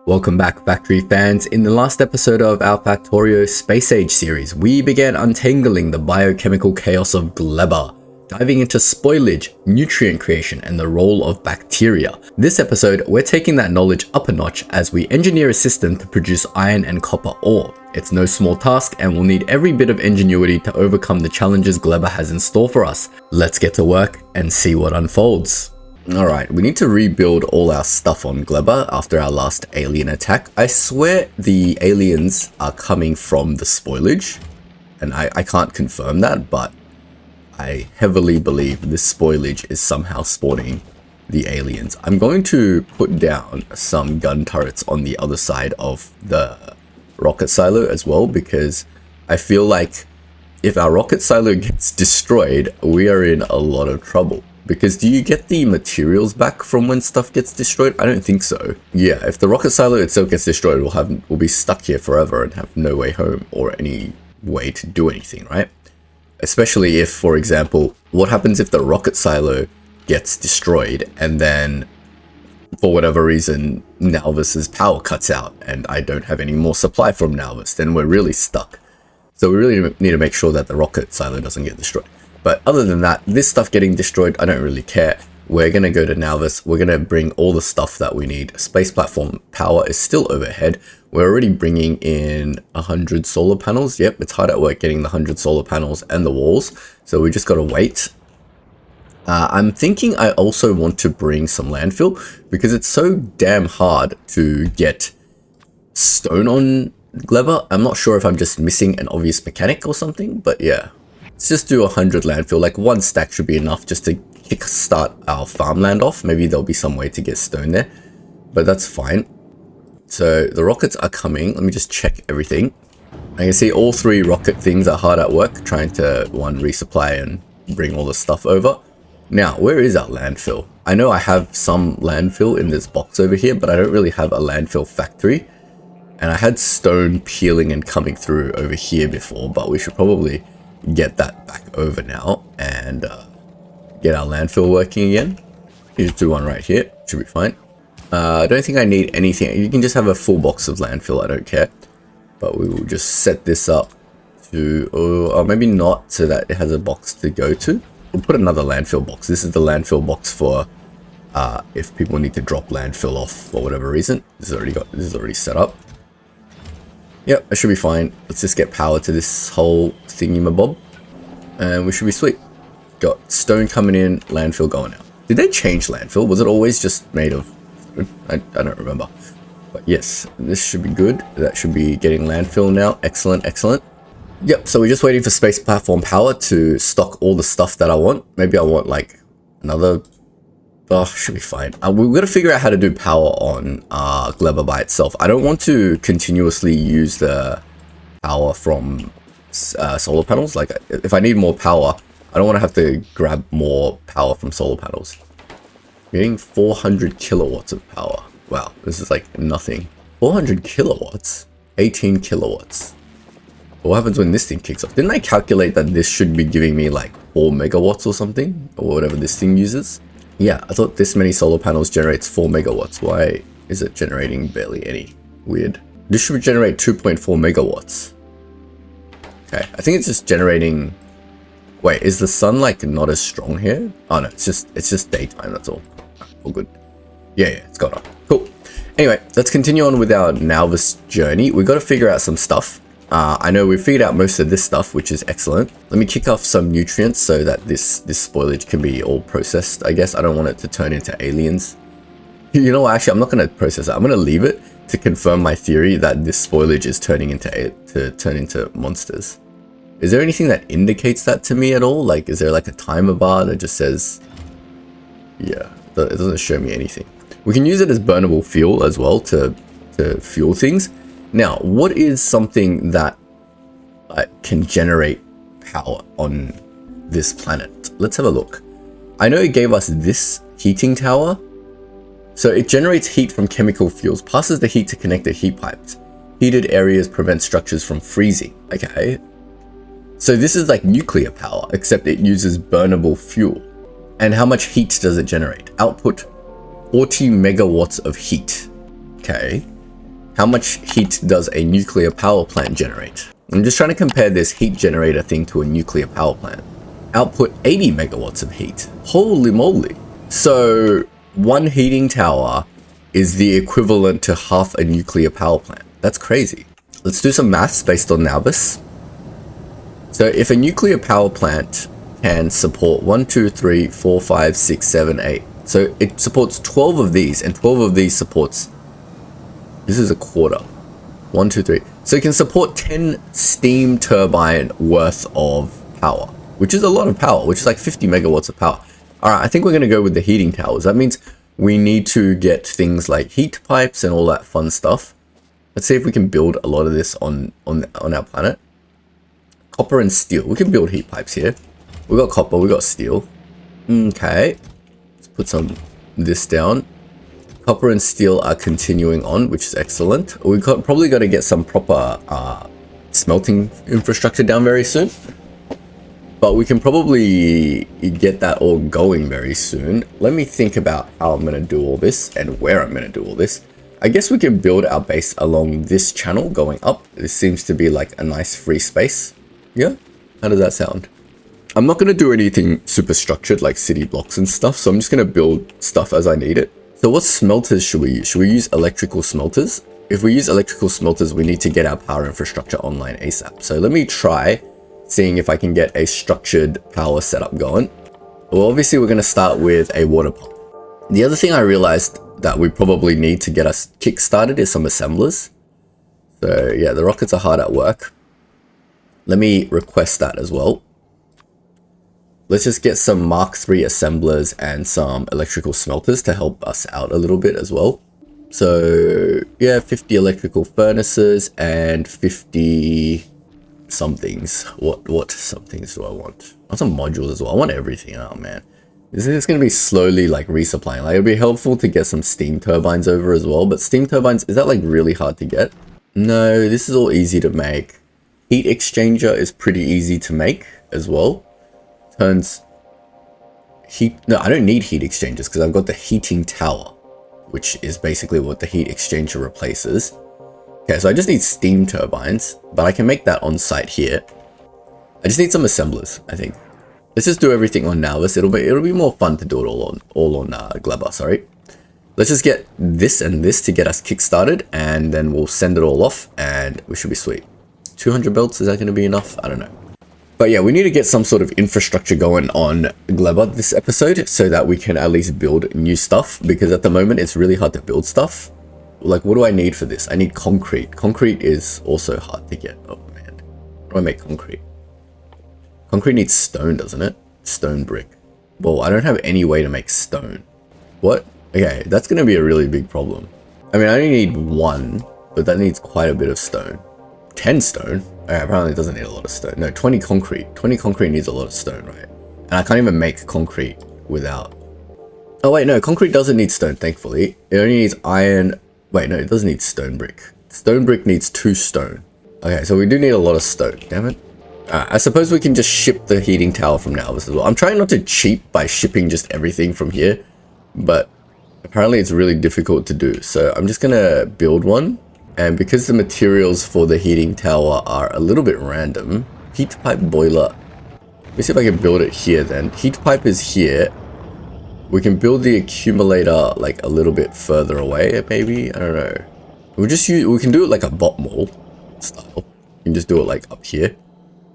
Welcome back, Factory fans. In the last episode of our Factorio Space Age series, we began untangling the biochemical chaos of Gleba, diving into spoilage, nutrient creation, and the role of bacteria. This episode, we're taking that knowledge up a notch as we engineer a system to produce iron and copper ore. It's no small task, and we'll need every bit of ingenuity to overcome the challenges Gleba has in store for us. Let's get to work and see what unfolds. Alright, we need to rebuild all our stuff on Gleba after our last alien attack. I swear the aliens are coming from the spoilage, and I can't confirm that, but I heavily believe this spoilage is somehow spawning the aliens. I'm going to put down some gun turrets on the other side of the rocket silo as well, because I feel like if our rocket silo gets destroyed, we are in a lot of trouble. Because do you get the materials back from when stuff gets destroyed? I don't think so. Yeah, if the rocket silo itself gets destroyed, we'll be stuck here forever and have no way home or any way to do anything, right? Especially if, for example, what happens if the rocket silo gets destroyed and then, for whatever reason, Nalvis's power cuts out and I don't have any more supply from Nalvis, then we're really stuck. So we really need to make sure that the rocket silo doesn't get destroyed. But other than that, this stuff getting destroyed, I don't really care. We're going to go to Nalvis. We're going to bring all the stuff that we need. Space platform power is still overhead. We're already bringing in 100 solar panels. Yep, it's hard at work getting the 100 solar panels and the walls. So we just got to wait. I'm thinking I also want to bring some landfill because it's so damn hard to get stone on Gleba. I'm not sure if I'm just missing an obvious mechanic or something, but yeah. Let's just do 100 landfill, like one stack should be enough just to kickstart our farmland off. Maybe there'll be some way to get stone there, but that's fine. So the rockets are coming. Let me just check everything. I can see all three rocket things are hard at work, trying to resupply and bring all the stuff over. Now, where is our landfill? I know I have some landfill in this box over here, but I don't really have a landfill factory. And I had stone peeling and coming through over here before, but we should probably get that back over now and get our landfill working again. You just do one right here, should be fine. I don't think I need anything. You can just have a full box of landfill, I don't care. But we will just set this up to, or maybe not, so that it has a box to go to. We'll put another landfill box. This is the landfill box for if people need to drop landfill off for whatever reason. This is already set up. Yep, it should be fine. Let's just get power to this whole thingy-mabob, and we should be sweet. Got stone coming in, landfill going out. Did they change landfill? Was it always just made of... I don't remember. But yes, this should be good. That should be getting landfill now. Excellent, excellent. Yep, so we're just waiting for space platform power to stock all the stuff that I want. Maybe I want like another... Oh, should be fine. We've got to figure out how to do power on Gleba by itself. I don't want to continuously use the power from solar panels. Like, if I need more power, I don't want to have to grab more power from solar panels. Getting 400 kilowatts of power. Wow, this is like nothing. 400 kilowatts? 18 kilowatts. What happens when this thing kicks off? Didn't I calculate that this should be giving me like 4 megawatts or something? Or whatever this thing uses? Yeah, I thought this many solar panels generates 4 megawatts. Why is it generating barely any? Weird. This should generate 2.4 megawatts. Okay, I think it's just generating... Wait, is the sun like not as strong here? Oh no, it's just daytime, that's all. All good. Yeah, it's got on. Cool. Anyway, let's continue on with our Nalvis journey. We've got to figure out some stuff. I know we've figured out most of this stuff, which is excellent. Let me kick off some nutrients so that this spoilage can be all processed, I guess. I don't want it to turn into aliens. You know what, actually, I'm not going to process it. I'm going to leave it to confirm my theory that this spoilage is turning into monsters. Is there anything that indicates that to me at all? Like, is there like a timer bar that just says... Yeah, it doesn't show me anything. We can use it as burnable fuel as well to fuel things. Now, what is something that can generate power on this planet? Let's have a look. I know it gave us this heating tower. So it generates heat from chemical fuels, passes the heat to connected heat pipes. Heated areas prevent structures from freezing. Okay. So this is like nuclear power, except it uses burnable fuel. And how much heat does it generate? Output 40 megawatts of heat. Okay. How much heat does a nuclear power plant generate? I'm just trying to compare this heat generator thing to a nuclear power plant. Output 80 megawatts of heat. Holy moly. So one heating tower is the equivalent to half a nuclear power plant. That's crazy. Let's do some maths based on Navis. So if a nuclear power plant can support 1, 2, 3, 4, 5, 6, 7, 8. So it supports 12 of these, and 12 of these supports, this is a quarter. 1, 2, 3. So it can support 10 steam turbine worth of power, which is a lot of power, which is like 50 megawatts of power. All right, I think we're going to go with the heating towers. That means we need to get things like heat pipes and all that fun stuff. Let's see if we can build a lot of this on our planet. Copper and steel. We can build heat pipes here. We got copper, we got steel. Okay. Let's put some this down. Copper and steel are continuing on, which is excellent. We've probably got to get some proper smelting infrastructure down very soon. But we can probably get that all going very soon. Let me think about how I'm going to do all this and where I'm going to do all this. I guess we can build our base along this channel going up. This seems to be like a nice free space. Yeah? How does that sound? I'm not going to do anything super structured like city blocks and stuff. So I'm just going to build stuff as I need it. So what smelters should we use? Should we use electrical smelters? If we use electrical smelters, we need to get our power infrastructure online ASAP. So let me try seeing if I can get a structured power setup going. Well, obviously we're going to start with a water pump. The other thing I realized that we probably need to get us kick-started is some assemblers. So yeah, the rockets are hard at work. Let me request that as well. Let's just get some Mark III assemblers and some electrical smelters to help us out a little bit as well. So yeah, 50 electrical furnaces and 50 somethings. What somethings do I want? I want some modules as well. I want everything. Oh man, this is going to be slowly like resupplying. Like it'd be helpful to get some steam turbines over as well, but steam turbines, is that like really hard to get? No, this is all easy to make. Heat exchanger is pretty easy to make as well. Turns heat. No, I don't need heat exchangers because I've got the heating tower, which is basically what the heat exchanger replaces. Okay, so I just need steam turbines, but I can make that on site here. I just need some assemblers, I think. Let's just do everything on Navis. It'll be more fun to do it all on Gleba, sorry. Let's just get this and this to get us kick-started, and then we'll send it all off, and we should be sweet. 200 belts, is that going to be enough? I don't know. But yeah, we need to get some sort of infrastructure going on Gleba this episode so that we can at least build new stuff, because at the moment it's really hard to build stuff. Like, what do I need for this? I need concrete. Concrete is also hard to get. Oh man, how do I make concrete? Concrete needs stone, doesn't it? Stone brick. Well, I don't have any way to make stone. What? Okay, that's going to be a really big problem. I mean, I only need 1, but that needs quite a bit of stone. 10 stone? Okay, apparently it doesn't need a lot of stone. No, 20 concrete. 20 concrete needs a lot of stone, right? And I can't even make concrete without... Oh wait, no, concrete doesn't need stone, thankfully. It only needs iron... Wait, no, it doesn't need stone brick. Stone brick needs 2 stone. Okay, so we do need a lot of stone, damn it. I suppose we can just ship the heating tower from now as well. I'm trying not to cheat by shipping just everything from here, but apparently it's really difficult to do. So I'm just gonna build one, and because the materials for the heating tower are a little bit random, heat pipe boiler. Let me see if I can build it here then. Heat pipe is here. We can build the accumulator like a little bit further away, maybe. I don't know. We can do it like a bot mall style. We can just do it like up here.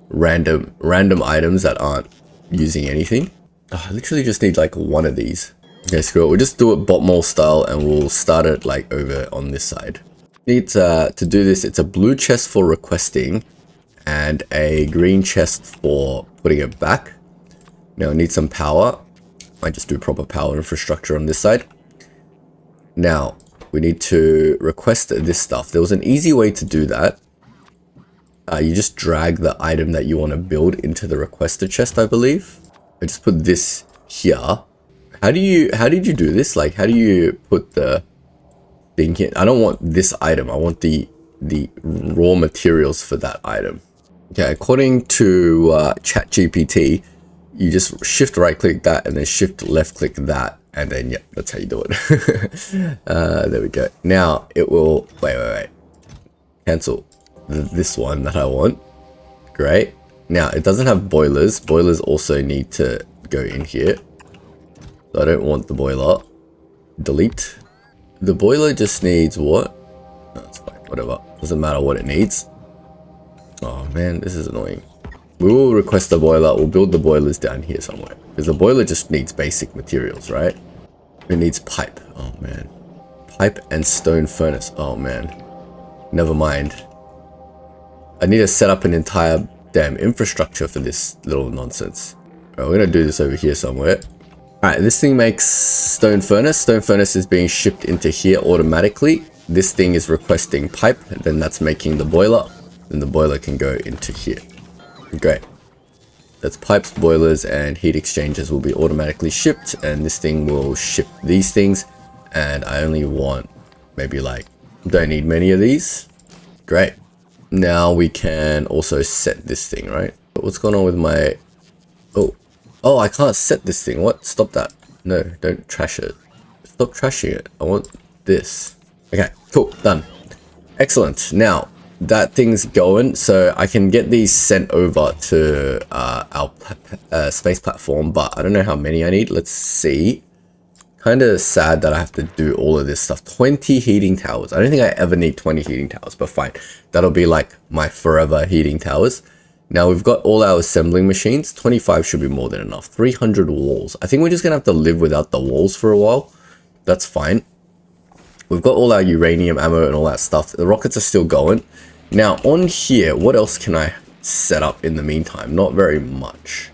Random items that aren't using anything. Oh, I literally just need like 1 of these. Okay, screw it. We'll just do it bot mall style, and we'll start it like over on this side. Need to do this. It's a blue chest for requesting, and a green chest for putting it back. Now I need some power. Might just do proper power infrastructure on this side. Now we need to request this stuff. There was an easy way to do that. You just drag the item that you want to build into the requester chest, I believe. I just put this here. How did you do this? Like, how do you put the thing here? I don't want this item. I want the raw materials for that item. Okay, according to ChatGPT, you just shift right click that and then shift left click that, and then yeah, that's how you do it. There we go. Now it will wait. Cancel this one that I want. Great. Now, it doesn't have boilers. Boilers also need to go in here. So I don't want the boiler. Delete. The boiler just needs what? No, it's fine. Whatever. Doesn't matter what it needs. Oh man, this is annoying. We will request the boiler. We'll build the boilers down here somewhere. Because the boiler just needs basic materials, right? It needs pipe. Oh man. Pipe and stone furnace. Oh man. Never mind. I need to set up an entire damn infrastructure for this little nonsense. Alright, we're gonna do this over here somewhere. Alright, this thing makes stone furnace. Stone furnace is being shipped into here automatically. This thing is requesting pipe, and then that's making the boiler. Then the boiler can go into here. Great. That's pipes, boilers, and heat exchangers will be automatically shipped, and this thing will ship these things. And I only want maybe like, don't need many of these. Great. Now we can also set this thing, right? But what's going on with my... Oh, I can't set this thing. What? Stop that. No, don't trash it. Stop trashing it. I want this. Okay, cool. Done. Excellent. Now, that thing's going, so I can get these sent over to our space platform, but I don't know how many I need. Let's see. Kind of sad that I have to do all of this stuff. 20 heating towers. I don't think I ever need 20 heating towers, but fine. That'll be like my forever heating towers. Now we've got all our assembling machines. 25 should be more than enough. 300 walls. I think we're just gonna have to live without the walls for a while. That's fine. We've got all our uranium ammo and all that stuff. The rockets are still going. Now on here, what else can I set up in the meantime? Not very much.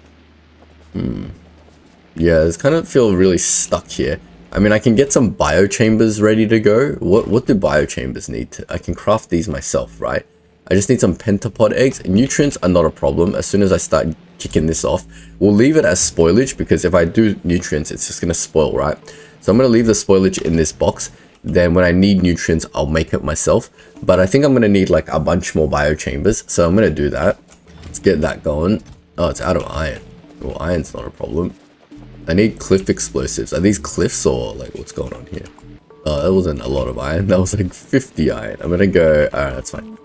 Yeah, it's kind of feel really stuck here. I mean, I can get some biochambers ready to go. What do biochambers need? I can craft these myself, right? I just need some pentapod eggs. Nutrients are not a problem. As soon as I start kicking this off, we'll leave it as spoilage, because if I do nutrients, it's just going to spoil, right? So I'm going to leave the spoilage in this box. Then when I need nutrients, I'll make it myself. But I think I'm going to need like a bunch more biochambers. So I'm going to do that. Let's get that going. Oh, it's out of iron. Well, iron's not a problem. I need cliff explosives. Are these cliffs or like what's going on here? Oh, that wasn't a lot of iron. That was like 50 iron. I'm going to go... Alright, that's fine.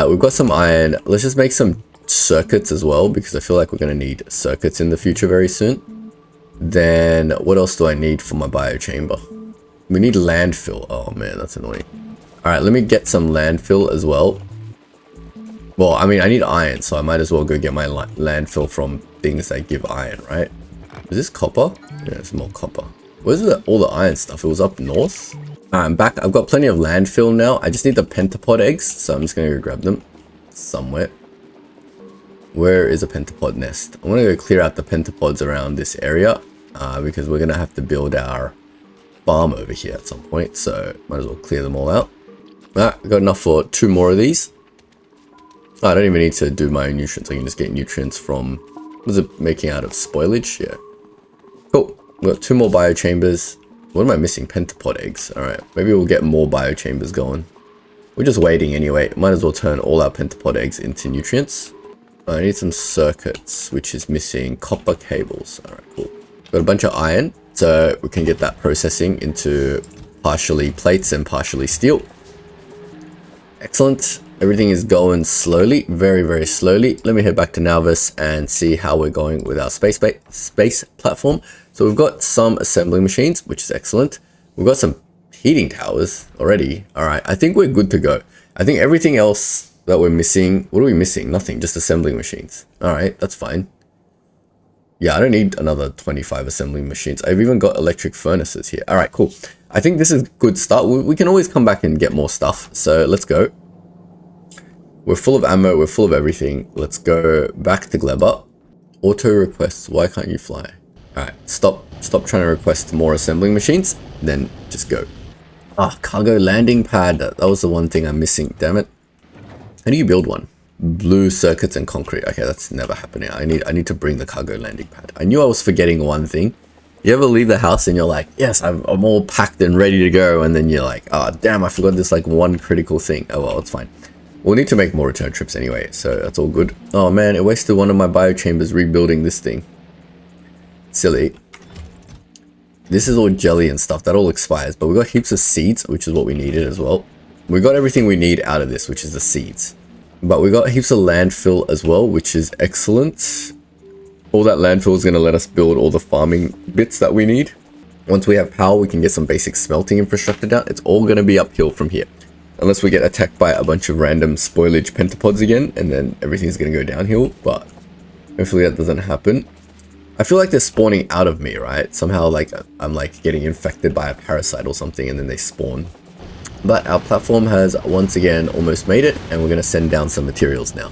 We've got some iron. Let's just make some circuits as well, because I feel like we're going to need circuits in the future very soon. Then what else do I need for my biochamber? We need landfill. Oh man, that's annoying. Alright, let me get some landfill as well. Well, I mean, I need iron, so I might as well go get my landfill from things that give iron, right? Is this copper? Yeah, it's more copper. Where's all the iron stuff? It was up north. I'm back. I've got plenty of landfill now. I just need the pentapod eggs, so I'm just going to go grab them somewhere. Where is a pentapod nest? I'm going to go clear out the pentapods around this area, because we're going to have to build our farm over here at some point, so might as well clear them all out. Alright, I've got enough for 2 more of these. I don't even need to do my own nutrients. I can just get nutrients from... What is it making out of? Spoilage? Yeah. Cool. We've got 2 more biochambers. What am I missing? Pentapod eggs. Alright, maybe we'll get more biochambers going. We're just waiting anyway. Might as well turn all our pentapod eggs into nutrients. I need some circuits, which is missing copper cables. Alright, cool. Got a bunch of iron, so we can get that processing into partially plates and partially steel. Excellent. Everything is going slowly, very, very slowly. Let me head back to Nalvis and see how we're going with our space platform. So we've got some assembly machines, which is excellent. We've got some heating towers already. All right, I think we're good to go. I think everything else that we're missing, what are we missing? Nothing, just assembling machines. All right, that's fine. Yeah, I don't need another 25 assembling machines. I've even got electric furnaces here. All right, cool. I think this is a good start. We can always come back and get more stuff. So let's go. We're full of ammo, we're full of everything. Let's go back to Gleba. Auto requests, why can't you fly? Alright, stop trying to request more assembling machines, then just go. Ah, cargo landing pad, that was the one thing I'm missing, damn it. How do you build one? Blue circuits and concrete, okay, that's never happening. I need to bring the cargo landing pad. I knew I was forgetting one thing. You ever leave the house and you're like, yes, I'm all packed and ready to go, and then you're like, oh damn, I forgot this like one critical thing. Oh well, it's fine. We'll need to make more return trips anyway, so that's all good. Oh man, it wasted one of my biochambers rebuilding this thing. Silly. This is all jelly and stuff, that all expires, but we've got heaps of seeds, which is what we needed as well. we got everything we need out of this, which is the seeds. But we got heaps of landfill as well, which is excellent. All that landfill is going to let us build all the farming bits that we need. Once we have power, we can get some basic smelting infrastructure down. It's all going to be uphill from here. Unless we get attacked by a bunch of random spoilage pentapods again, and then everything's going to go downhill. But hopefully that doesn't happen. I feel like they're spawning out of me, right? Somehow like I'm like getting infected by a parasite or something, and then they spawn. But our platform has once again almost made it, and we're going to send down some materials now.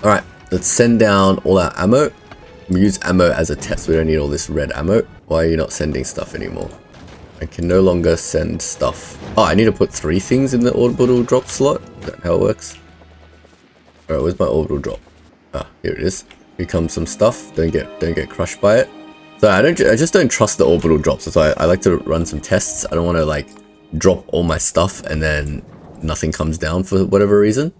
Alright, let's send down all our ammo. We use ammo as a test. We don't need all this red ammo. Why are you not sending stuff anymore? I can no longer send stuff. Oh, I need to put 3 things in the orbital drop slot. Is that how it works? Alright, where's my orbital drop? Ah, here it is. Here comes some stuff. Don't get crushed by it. So I just don't trust the orbital drops. So I like to run some tests. I don't want to like drop all my stuff and then nothing comes down for whatever reason.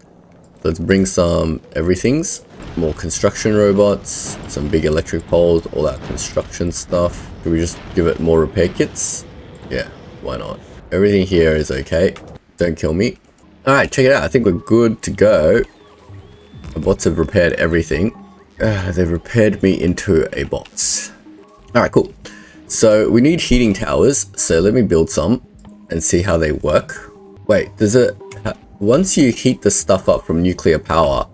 So let's bring some everythings. More construction robots, some big electric poles, all that construction stuff. Can we just give it more repair kits? Yeah, why not? Everything here is okay. Don't kill me. Alright, check it out. I think we're good to go. The bots have repaired everything. They've repaired me into a box. Alright, cool. So we need heating towers. So let me build some and see how they work. Wait, does it... Once you heat the stuff up from nuclear power,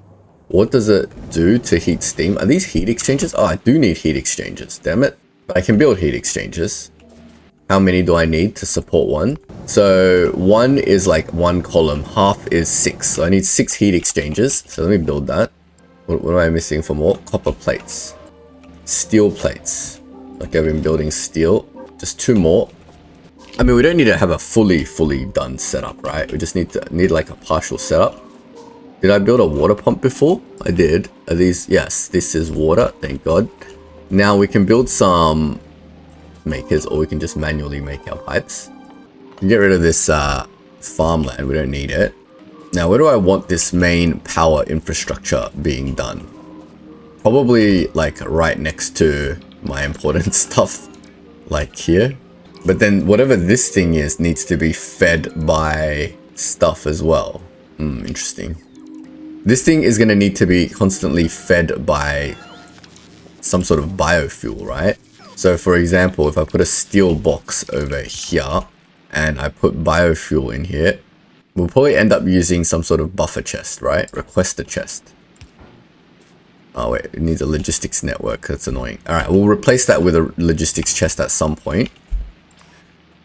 what does it do to heat steam? Are these heat exchangers? Oh, I do need heat exchangers. Damn it. But I can build heat exchangers. How many do I need to support one? So 1 is like 1 column. Half is 6. So I need 6 heat exchangers. So let me build that. What am I missing for more? Copper plates. Steel plates. Okay, I've been building steel. Just 2 more. I mean, we don't need to have a fully done setup, right? We just need like a partial setup. Did I build a water pump before? I did. Are these? Yes, this is water. Thank God. Now we can build some makers, or we can just manually make our pipes. Get rid of this farmland. We don't need it. Now, where do I want this main power infrastructure being done? Probably like right next to my important stuff, like here. But then whatever this thing is needs to be fed by stuff as well. Interesting. This thing is going to need to be constantly fed by some sort of biofuel, right? So for example, if I put a steel box over here and I put biofuel in here, we'll probably end up using some sort of buffer chest, right? Request a chest. Oh wait, it needs a logistics network. That's annoying. All right, we'll replace that with a logistics chest at some point.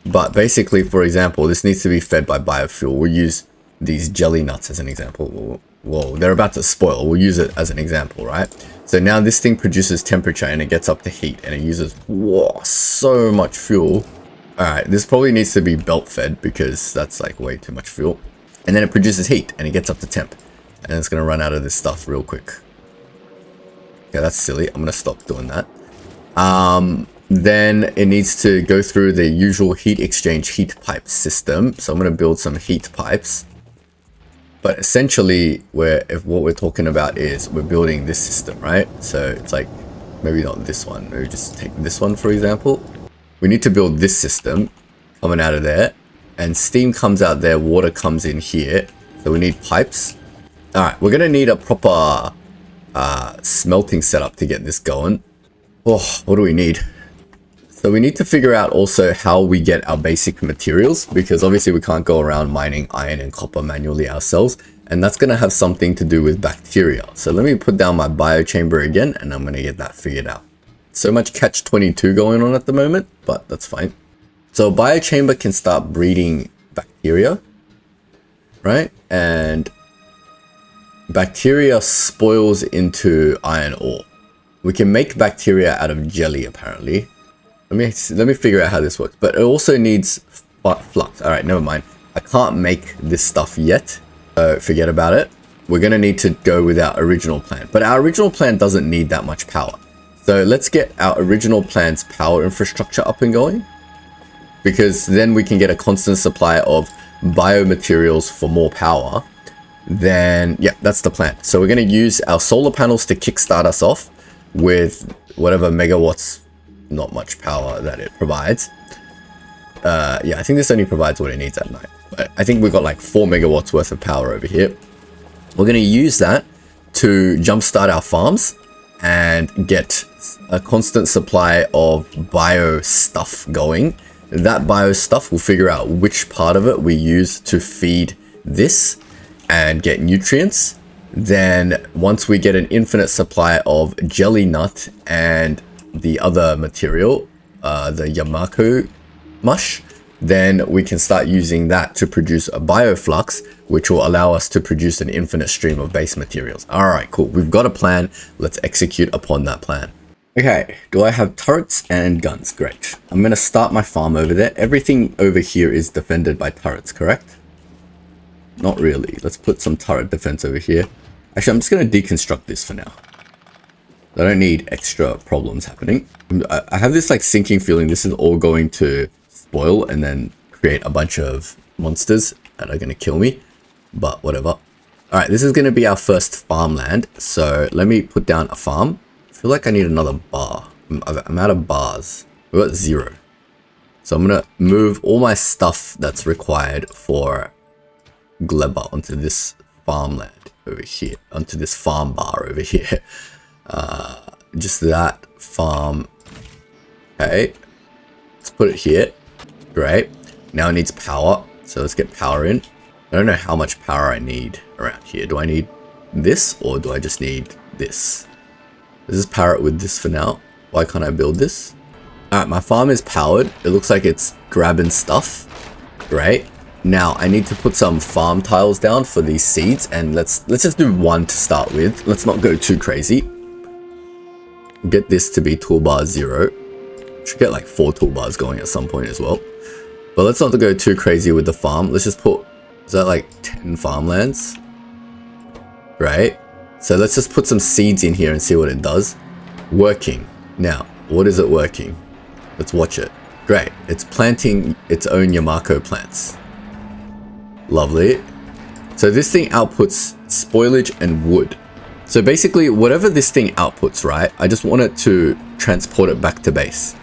But basically, for example, this needs to be fed by biofuel. We'll use these jelly nuts as an example. Whoa, they're about to spoil. We'll use it as an example, right? So now this thing produces temperature and it gets up to heat and it uses, whoa, so much fuel. All right, this probably needs to be belt fed because that's like way too much fuel. And then it produces heat and it gets up to temp. And it's going to run out of this stuff real quick. Okay, that's silly. I'm going to stop doing that. Then it needs to go through the usual heat exchange heat pipe system. So I'm going to build some heat pipes. But essentially, what we're talking about is we're building this system, right? So it's like, maybe not this one. Maybe just take this one, for example. We need to build this system coming out of there. And steam comes out there, water comes in here. So we need pipes. All right, we're going to need a proper smelting setup to get this going. Oh, what do we need? So we need to figure out also how we get our basic materials, because obviously we can't go around mining iron and copper manually ourselves, and that's going to have something to do with bacteria. So let me put down my biochamber again, and I'm going to get that figured out. So much catch-22 going on at the moment, but that's fine. So a biochamber can start breeding bacteria, right? And bacteria spoils into iron ore. We can make bacteria out of jelly, apparently. Let me figure out how this works. But it also needs flux. All right, never mind. I can't make this stuff yet. So forget about it. We're going to need to go with our original plan. But our original plan doesn't need that much power. So let's get our original plan's power infrastructure up and going. Because then we can get a constant supply of biomaterials for more power. Then, yeah, that's the plan. So we're going to use our solar panels to kickstart us off with whatever megawatts, not much power that it provides. Yeah, I think this only provides what it needs at night. But I think we've got like 4 megawatts worth of power over here. We're going to use that to jumpstart our farms and get a constant supply of bio stuff going. That bio stuff will figure out which part of it we use to feed this and get nutrients. Then once we get an infinite supply of jelly nut and the other material, the Yamako mush, then we can start using that to produce a bioflux, which will allow us to produce an infinite stream of base materials. All right, cool. We've got a plan. Let's execute upon that plan. Okay, do I have turrets and guns? Great. I'm going to start my farm over there. Everything over here is defended by turrets, correct? Not really. Let's put some turret defense over here. Actually, I'm just going to deconstruct this for now. I don't need extra problems happening. I have this like sinking feeling this is all going to spoil and then create a bunch of monsters that are going to kill me. But whatever. All right, this is going to be our first farmland. So let me put down a farm. I feel like I need another bar. I'm out of bars. We're at 0. So I'm going to move all my stuff that's required for Gleba onto this farmland over here. Onto this farm bar over here. Just that farm. Okay. Let's put it here. Great. Now it needs power. So let's get power in. I don't know how much power I need around here. Do I need this or do I just need this? Let's just power it with this for now. Why can't I build this? Alright, my farm is powered. It looks like it's grabbing stuff. Great. Now I need to put some farm tiles down for these seeds, and let's just do 1 to start with. Let's not go too crazy. Get this to be toolbar 0. Should get like 4 toolbars going at some point as well. But let's not go too crazy with the farm. Let's just put, is that like 10 farmlands? Right. So let's just put some seeds in here and see what it does. Working. Now, what is it working? Let's watch it. Great. It's planting its own Yamako plants. Lovely. So this thing outputs spoilage and wood. So basically, whatever this thing outputs, right? I just want it to transport it back to base.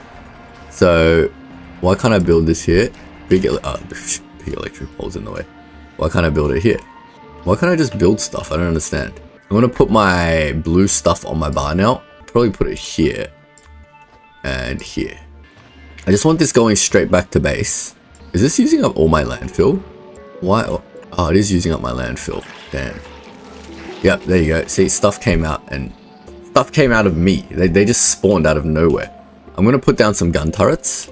So why can't I build this here? Big electric poles in the way. Why can't I build it here? Why can't I just build stuff? I don't understand. I'm gonna put my blue stuff on my bar now. Probably put it here and here. I just want this going straight back to base. Is this using up all my landfill? Why? Oh, it is using up my landfill. Damn. Yep, there you go. See, stuff came out and stuff came out of me. They just spawned out of nowhere. I'm gonna put down some gun turrets.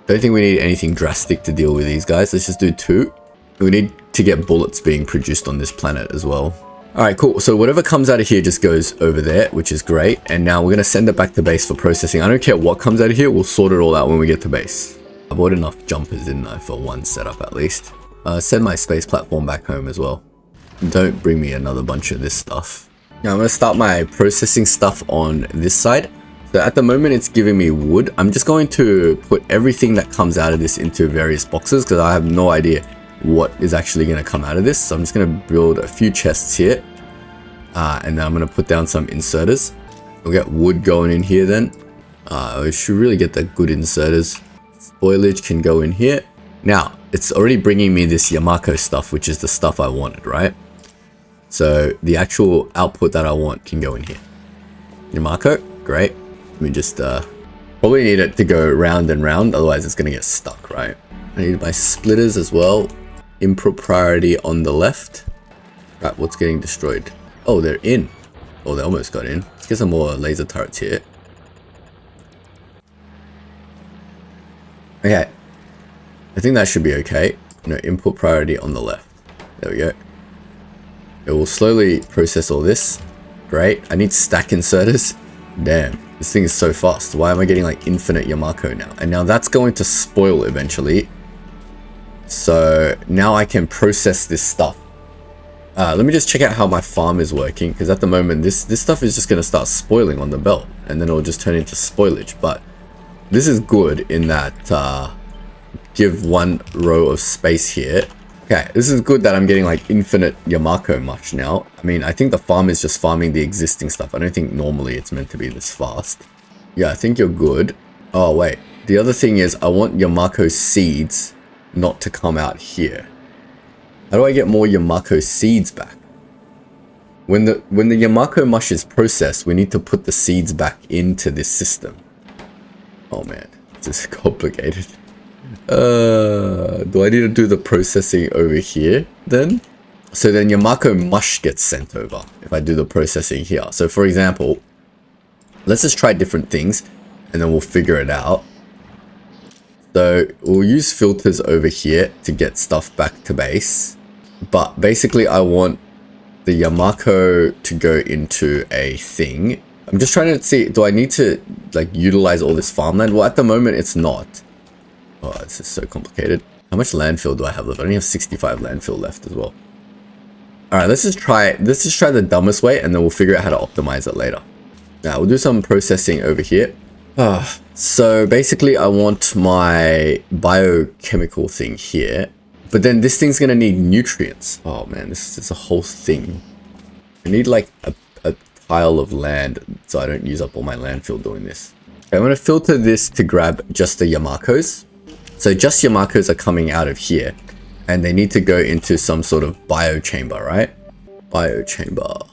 Don't think we need anything drastic to deal with these guys. Let's just do 2. We need to get bullets being produced on this planet as well. Alright, cool. So whatever comes out of here just goes over there, which is great. And now we're going to send it back to base for processing. I don't care what comes out of here. We'll sort it all out when we get to base. I bought enough jumpers, didn't I, for 1 setup at least. Send my space platform back home as well. Don't bring me another bunch of this stuff. Now I'm going to start my processing stuff on this side. So at the moment it's giving me wood. I'm just going to put everything that comes out of this into various boxes because I have no idea what is actually going to come out of this. So I'm just going to build a few chests here. And then I'm going to put down some inserters. We'll get wood going in here then. We should really get the good inserters. Spoilage can go in here. Now, it's already bringing me this Yamako stuff, which is the stuff I wanted, right? So the actual output that I want can go in here. Yamako, great. Let me just probably need it to go round and round, otherwise it's going to get stuck, right? I need my splitters as well. Input priority on the left. Right, what's getting destroyed? Oh, they're in. Oh, they almost got in. Let's get some more laser turrets here. Okay. I think that should be okay. No, input priority on the left. There we go. It will slowly process all this. Great. I need stack inserters. Damn. This thing is so fast. Why am I getting like infinite Yamako now? And now that's going to spoil eventually. So now I can process this stuff. Let me just check out how my farm is working, because at the moment this stuff is just going to start spoiling on the belt and then it'll just turn into spoilage. But this is good in that give 1 row of space here. Okay, this is good that I'm getting like infinite Yamako much now. I mean, I think the farm is just farming the existing stuff. I don't think normally it's meant to be this fast. Yeah, I think you're good. Oh wait, the other thing is I want Yamako seeds not to come out here. How do I get more Yamako seeds back? When the Yamako mush is processed, we need to put the seeds back into this system. Oh man, this is complicated. Do I need to do the processing over here then? So then Yamako mush gets sent over if I do the processing here. So for example, let's just try different things and then we'll figure it out. So we'll use filters over here to get stuff back to base. But basically I want the Yamako to go into a thing. I'm just trying to see, do I need to like utilize all this farmland? Well, at the moment it's not. Oh, this is so complicated. How much landfill do I have left? I only have 65 landfill left as well. All right, let's just try the dumbest way and then we'll figure out how to optimize it later. Now we'll do some processing over here. So basically I want my biochemical thing here, but then this thing's gonna need nutrients. Oh man, this is a whole thing. I need like a tile of land so I don't use up all my landfill doing this. Okay, I'm gonna filter this to grab just the Yamakos. So just Yamakos are coming out of here and they need to go into some sort of biochamber, right? Biochamber.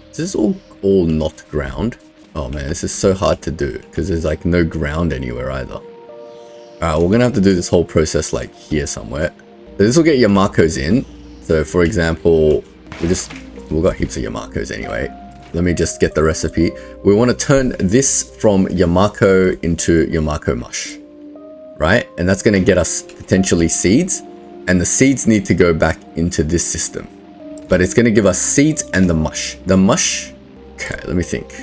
This is all not ground. Oh man, this is so hard to do because there's like no ground anywhere either. Alright, we're gonna have to do this whole process like here somewhere. So this will get Yamakos in. So for example, we've got heaps of Yamakos anyway. Let me just get the recipe. We want to turn this from Yamako into Yamako mush, right? And that's gonna get us potentially seeds, and the seeds need to go back into this system. But it's gonna give us seeds and the mush. The mush, okay, let me think.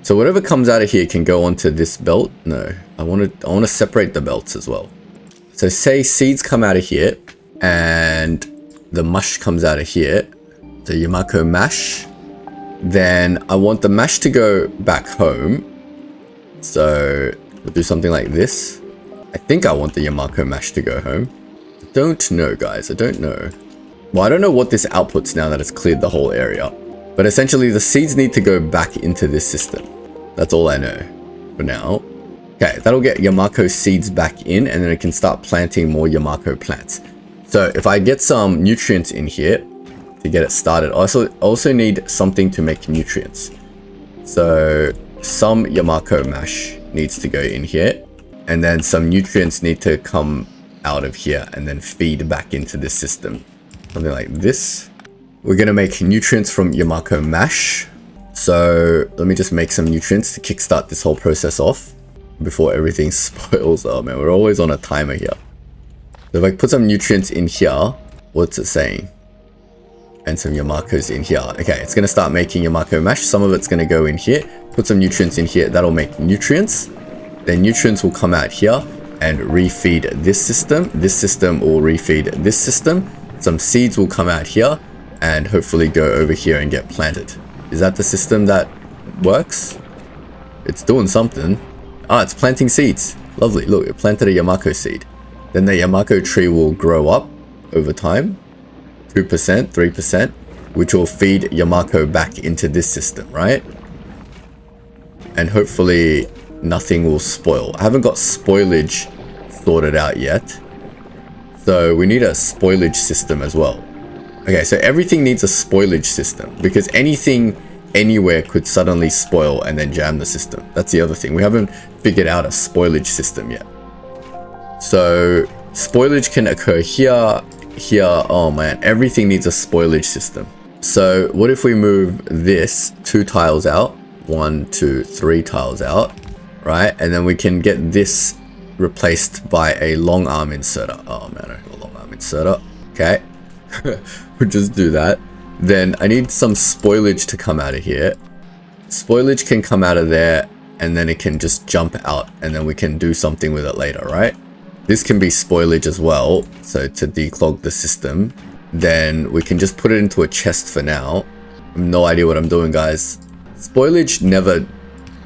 So whatever comes out of here can go onto this belt. No, I want to separate the belts as well. So say seeds come out of here and the mush comes out of here. So Yamako mash. Then I want the mash to go back home. So we'll do something like this. I think I want the Yamako mash to go home. I don't know, guys. I don't know. Well, I don't know what this outputs now that it's cleared the whole area. But essentially, the seeds need to go back into this system. That's all I know for now. Okay, that'll get Yamako seeds back in, and then it can start planting more Yamako plants. So if I get some nutrients in here to get it started, I also need something to make nutrients. So some Yamako mash needs to go in here, and then some nutrients need to come out of here and then feed back into this system. Something like this. We're gonna make nutrients from Yamako mash. So let me just make some nutrients to kickstart this whole process off before everything spoils. Oh man, we're always on a timer here. So if I put some nutrients in here, what's it saying? And some Yamakos in here. Okay, it's gonna start making Yamako mash. Some of it's gonna go in here. Put some nutrients in here. That'll make nutrients. Then nutrients will come out here and refeed this system. This system will refeed this system. Some seeds will come out here and hopefully go over here and get planted. Is that the system that works? It's doing something. Ah, it's planting seeds. Lovely. Look, it planted a Yamako seed. Then the Yamako tree will grow up over time. 2%, 3%, which will feed Yamako back into this system, right? And hopefully nothing will spoil. I haven't got spoilage sorted out yet. So we need a spoilage system as well. Okay, so everything needs a spoilage system because anything anywhere could suddenly spoil and then jam the system. That's the other thing. We haven't figured out a spoilage system yet. So spoilage can occur here, here. Oh man, everything needs a spoilage system. So what if we move this 2 tiles out, 1, 2, 3 tiles out, right? And then we can get this replaced by a long arm inserter. Oh man, I have a long arm inserter. Okay. We'll just do that. Then I need some spoilage to come out of here. Spoilage can come out of there and then it can just jump out and then we can do something with it later, right? This can be spoilage as well. So to declog the system, then we can just put it into a chest for now. I have no idea what I'm doing, guys. Spoilage never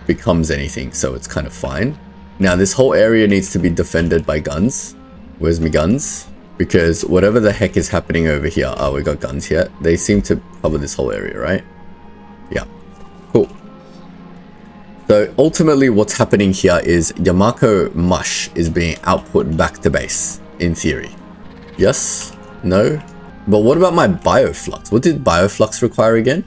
becomes anything, so it's kind of fine. Now this whole area needs to be defended by guns. Where's my guns? Because whatever the heck is happening over here, oh, we got guns here. They seem to cover this whole area, right? Yeah, cool. So ultimately what's happening here is Yamako mush is being output back to base, in theory. Yes? No? But what about my bioflux? What did bioflux require again?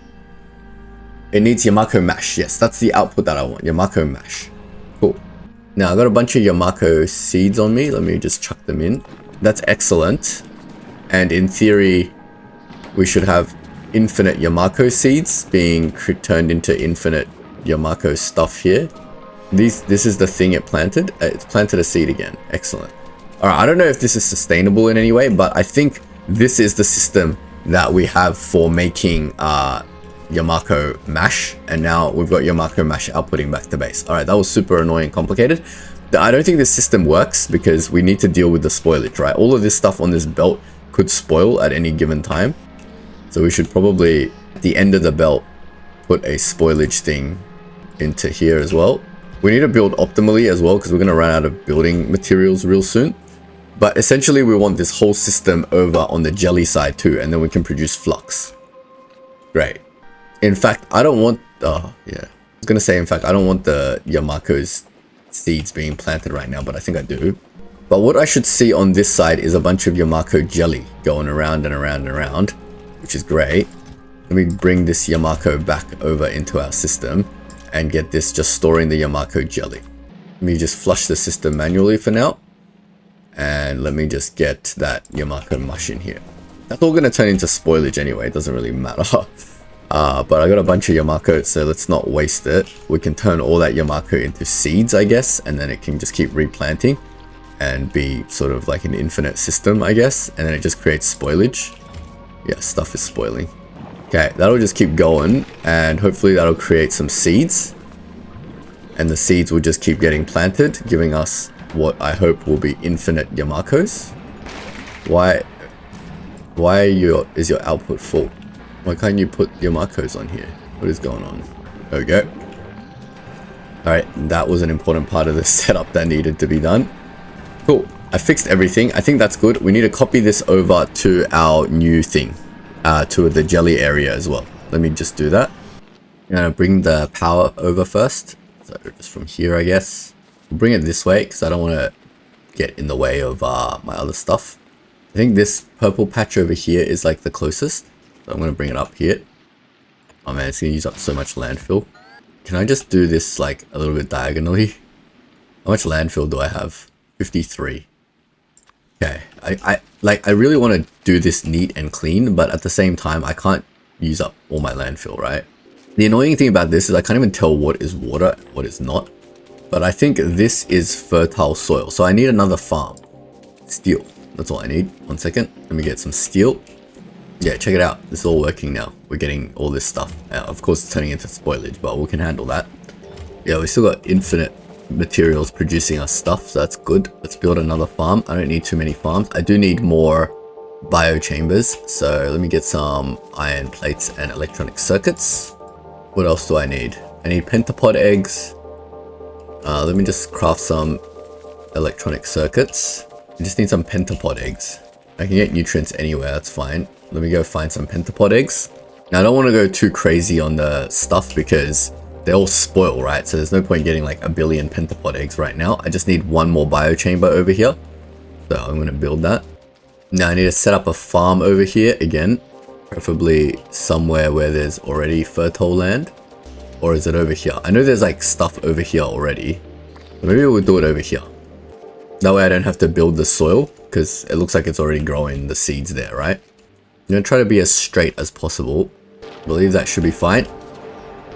It needs Yamako mash. Yes, that's the output that I want. Yamako mash. Cool. Now I got a bunch of Yamako seeds on me. Let me just chuck them in. That's excellent. And in theory, we should have infinite Yamako seeds being turned into infinite Yamako stuff here. This is the thing it planted. It's planted a seed again. Excellent. All right, I don't know if this is sustainable in any way, but I think this is the system that we have for making Yamako mash, and now we've got Yamako mash outputting back to base. All right, that was super annoying and complicated. I don't think this system works because we need to deal with the spoilage, right? All of this stuff on this belt could spoil at any given time. So we should probably, at the end of the belt, put a spoilage thing into here as well. We need to build optimally as well because we're going to run out of building materials real soon. But essentially we want this whole system over on the jelly side too, and then we can produce flux. Great. In fact, I don't want, I was going to say, in fact, I don't want the Yamako's seeds being planted right now, but I think I do. But what I should see on this side is a bunch of Yamako jelly going around and around and around, which is great. Let me bring this Yamako back over into our system and get this just storing the Yamako jelly. Let me just flush the system manually for now. And let me just get that Yamako mush in here. That's all going to turn into spoilage anyway. It doesn't really matter. But I got a bunch of Yamako, so let's not waste it. We can turn all that Yamako into seeds, I guess. And then it can just keep replanting and be sort of like an infinite system, I guess. And then it just creates spoilage. Yeah, stuff is spoiling. Okay, that'll just keep going. And hopefully that'll create some seeds. And the seeds will just keep getting planted, giving us what I hope will be infinite Yamakos. Why is your output full? Why can't you put Yamakos on here? What is going on? There we go. Alright, that was an important part of the setup that needed to be done. Cool. I fixed everything. I think that's good. We need to copy this over to our new thing. To the jelly area as well. Let me just do that. I'm going to bring the power over first. So just from here, I guess. Bring it this way because I don't want to get in the way of my other stuff. I think this purple patch over here is like the closest. So I'm going to bring it up here. Oh man, it's going to use up so much landfill. Can I just do this like a little bit diagonally? How much landfill do I have? 53. Okay, I really want to do this neat and clean, but at the same time, I can't use up all my landfill, right? The annoying thing about this is I can't even tell what is water, what is not. But I think this is fertile soil. So I need another farm. Steel. That's all I need. 1 second. Let me get some steel. Yeah, check it out. This is all working now. We're getting all this stuff. Of course, it's turning into spoilage, but we can handle that. Yeah, we still got infinite materials producing us stuff, so that's good. Let's build another farm. I don't need too many farms. I do need more biochambers. So let me get some iron plates and electronic circuits. What else do I need? I need pentapod eggs. Let me just craft some electronic circuits. I just need some pentapod eggs. I can get nutrients anywhere, that's fine. Let me go find some pentapod eggs. Now I don't want to go too crazy on the stuff because they all spoil, right? So there's no point getting like a billion pentapod eggs right now. I just need one more biochamber over here. So I'm going to build that. Now I need to set up a farm over here again. Preferably somewhere where there's already fertile land. Or is it over here? I know there's like stuff over here already. So maybe we'll do it over here. That way I don't have to build the soil because it looks like it's already growing the seeds there, right? I'm going to try to be as straight as possible. I believe that should be fine.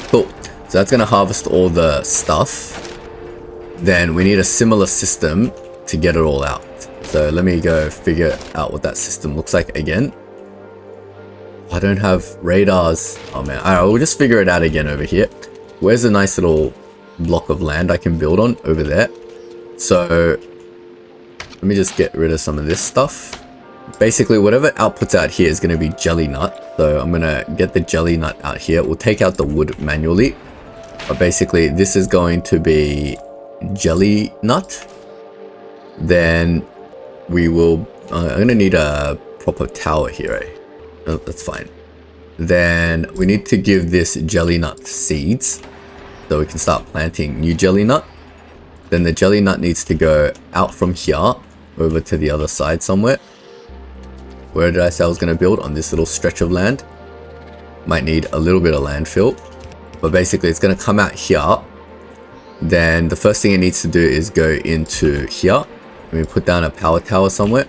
Cool. So that's going to harvest all the stuff. Then we need a similar system to get it all out. So let me go figure out what that system looks like again. I don't have radars. Oh man, alright, we'll just figure it out again over here. Where's a nice little block of land I can build on? Over there. So let me just get rid of some of this stuff. Basically, whatever outputs out here is going to be jelly nut. So I'm going to get the jelly nut out here. We'll take out the wood manually. But basically, this is going to be jelly nut. Then we will... I'm going to need a proper tower here, eh? Oh, that's fine. Then we need to give this jelly nut seeds so we can start planting new jelly nut. Then the jelly nut needs to go out from here over to the other side somewhere. Where did I say I was going to build? On this little stretch of land. Might need a little bit of landfill. But basically it's going to come out here. Then the first thing it needs to do is go into here. We put down a power tower somewhere.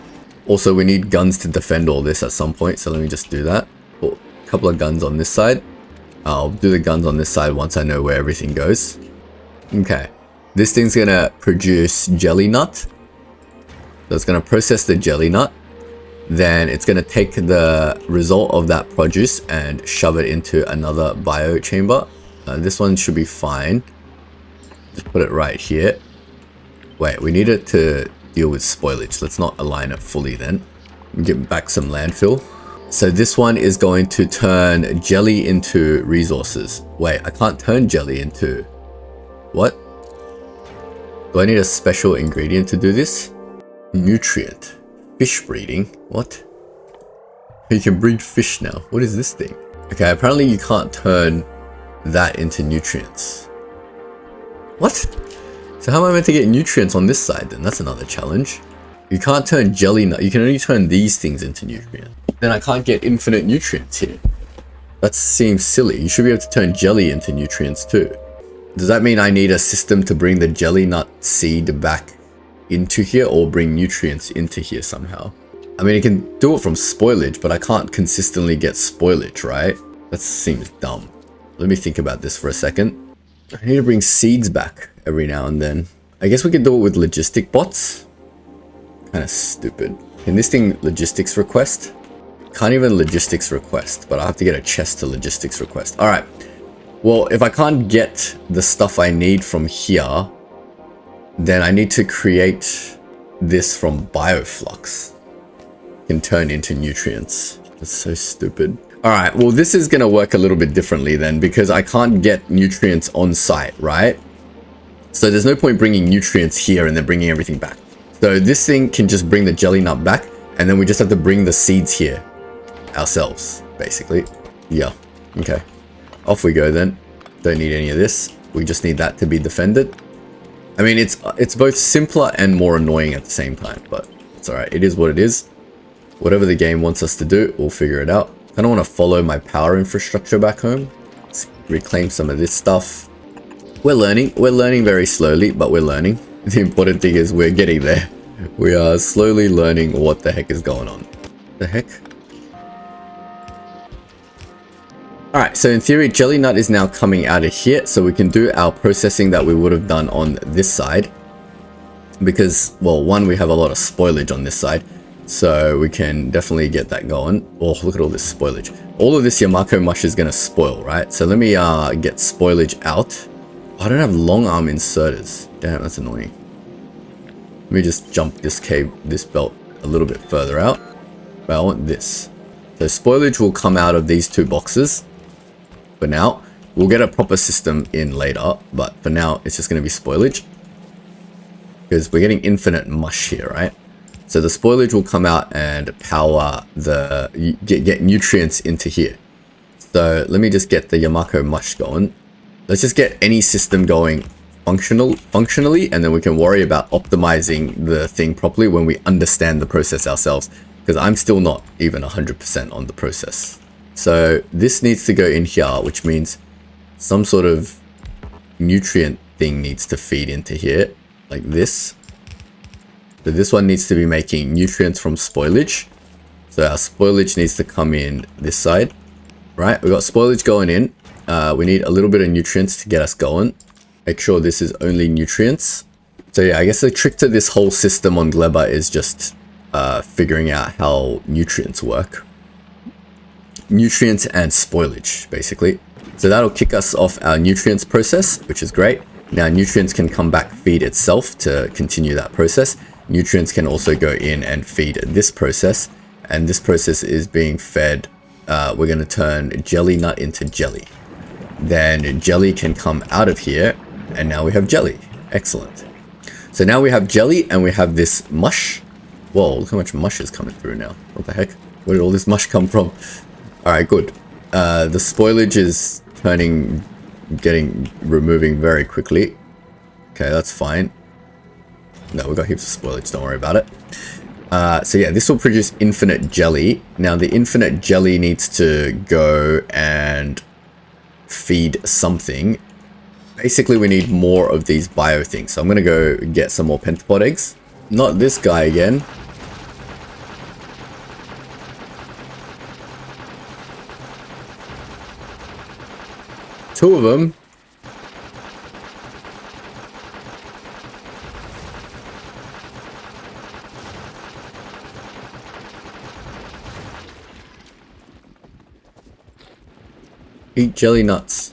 Also, we need guns to defend all this at some point. So let me just do that. Put a couple of guns on this side. I'll do the guns on this side once I know where everything goes. Okay. This thing's going to produce jelly nut. So it's going to process the jelly nut. Then it's going to take the result of that produce and shove it into another bio chamber. This one should be fine. Just put it right here. Wait, we need it to deal with spoilage. Let's not align it fully then. Get back some landfill. So this one is going to turn jelly into resources. Wait, I can't turn jelly into... What? Do I need a special ingredient to do this? Nutrient. Fish breeding. What? You can breed fish now. What is this thing? Okay, apparently you can't turn that into nutrients. What? So how am I meant to get nutrients on this side then? That's another challenge. You can't turn jelly nut. You can only turn these things into nutrients. Then I can't get infinite nutrients here. That seems silly. You should be able to turn jelly into nutrients too. Does that mean I need a system to bring the jelly nut seed back into here or bring nutrients into here somehow? I mean, it can do it from spoilage, but I can't consistently get spoilage, right? That seems dumb. Let me think about this for a second. I need to bring seeds back every now and then. I guess we could do it with logistic bots. Kind of stupid. Can this thing logistics request? Can't even logistics request, but I have to get a chest to logistics request. All right. Well, if I can't get the stuff I need from here, then I need to create this from bioflux. Can turn into nutrients. That's so stupid. All right, well, this is going to work a little bit differently then, because I can't get nutrients on site, right? So there's no point bringing nutrients here and then bringing everything back. So this thing can just bring the jelly nut back, and then we just have to bring the seeds here ourselves, basically. Yeah, okay. Off we go then. Don't need any of this. We just need that to be defended. I mean, it's both simpler and more annoying at the same time, but it's all right. It is what it is. Whatever the game wants us to do, we'll figure it out. I don't want to follow my power infrastructure back home. Let's reclaim some of this stuff. We're learning very slowly, but we're learning. The important thing is we're getting there. We are slowly learning what the heck is going on. The heck? Alright, so in theory, jelly nut is now coming out of here, so we can do our processing that we would have done on this side. Because, well, one, we have a lot of spoilage on this side, so we can definitely get that going. Oh, look at all this spoilage. All of this Yamako mush is going to spoil, right? So let me get spoilage out. I don't have long arm inserters. Damn, that's annoying. Let me just jump this belt a little bit further out. But I want this. So spoilage will come out of these two boxes. For now, we'll get a proper system in later, but for now, it's just going to be spoilage. Because we're getting infinite mush here, right? So the spoilage will come out and power the... get nutrients into here. So let me just get the Yamako mush going. Let's just get any system going functionally, and then we can worry about optimizing the thing properly when we understand the process ourselves. Because I'm still not even 100% on the process. So this needs to go in here, which means some sort of nutrient thing needs to feed into here, like this. So this one needs to be making nutrients from spoilage. So our spoilage needs to come in this side, right? We've got spoilage going in. We need a little bit of nutrients to get us going. Make sure this is only nutrients. So yeah, I guess the trick to this whole system on Gleba is just figuring out how nutrients work. Nutrients and spoilage, basically. So that'll kick us off our nutrients process, which is great. Now nutrients can come back, feed itself to continue that process. Nutrients can also go in and feed this process. And this process is being fed. We're going to turn jelly nut into jelly. Then jelly can come out of here. And now we have jelly. Excellent. So now we have jelly and we have this mush. Whoa, look how much mush is coming through now. What the heck? Where did all this mush come from? Alright, good. The spoilage is removing very quickly. Okay, that's fine. No, we've got heaps of spoilage, don't worry about it. So yeah, this will produce infinite jelly. Now the infinite jelly needs to go and feed something. Basically, we need more of these bio things. So I'm going to go get some more pentapod eggs. Not this guy again. Two of them. Eat jelly nuts.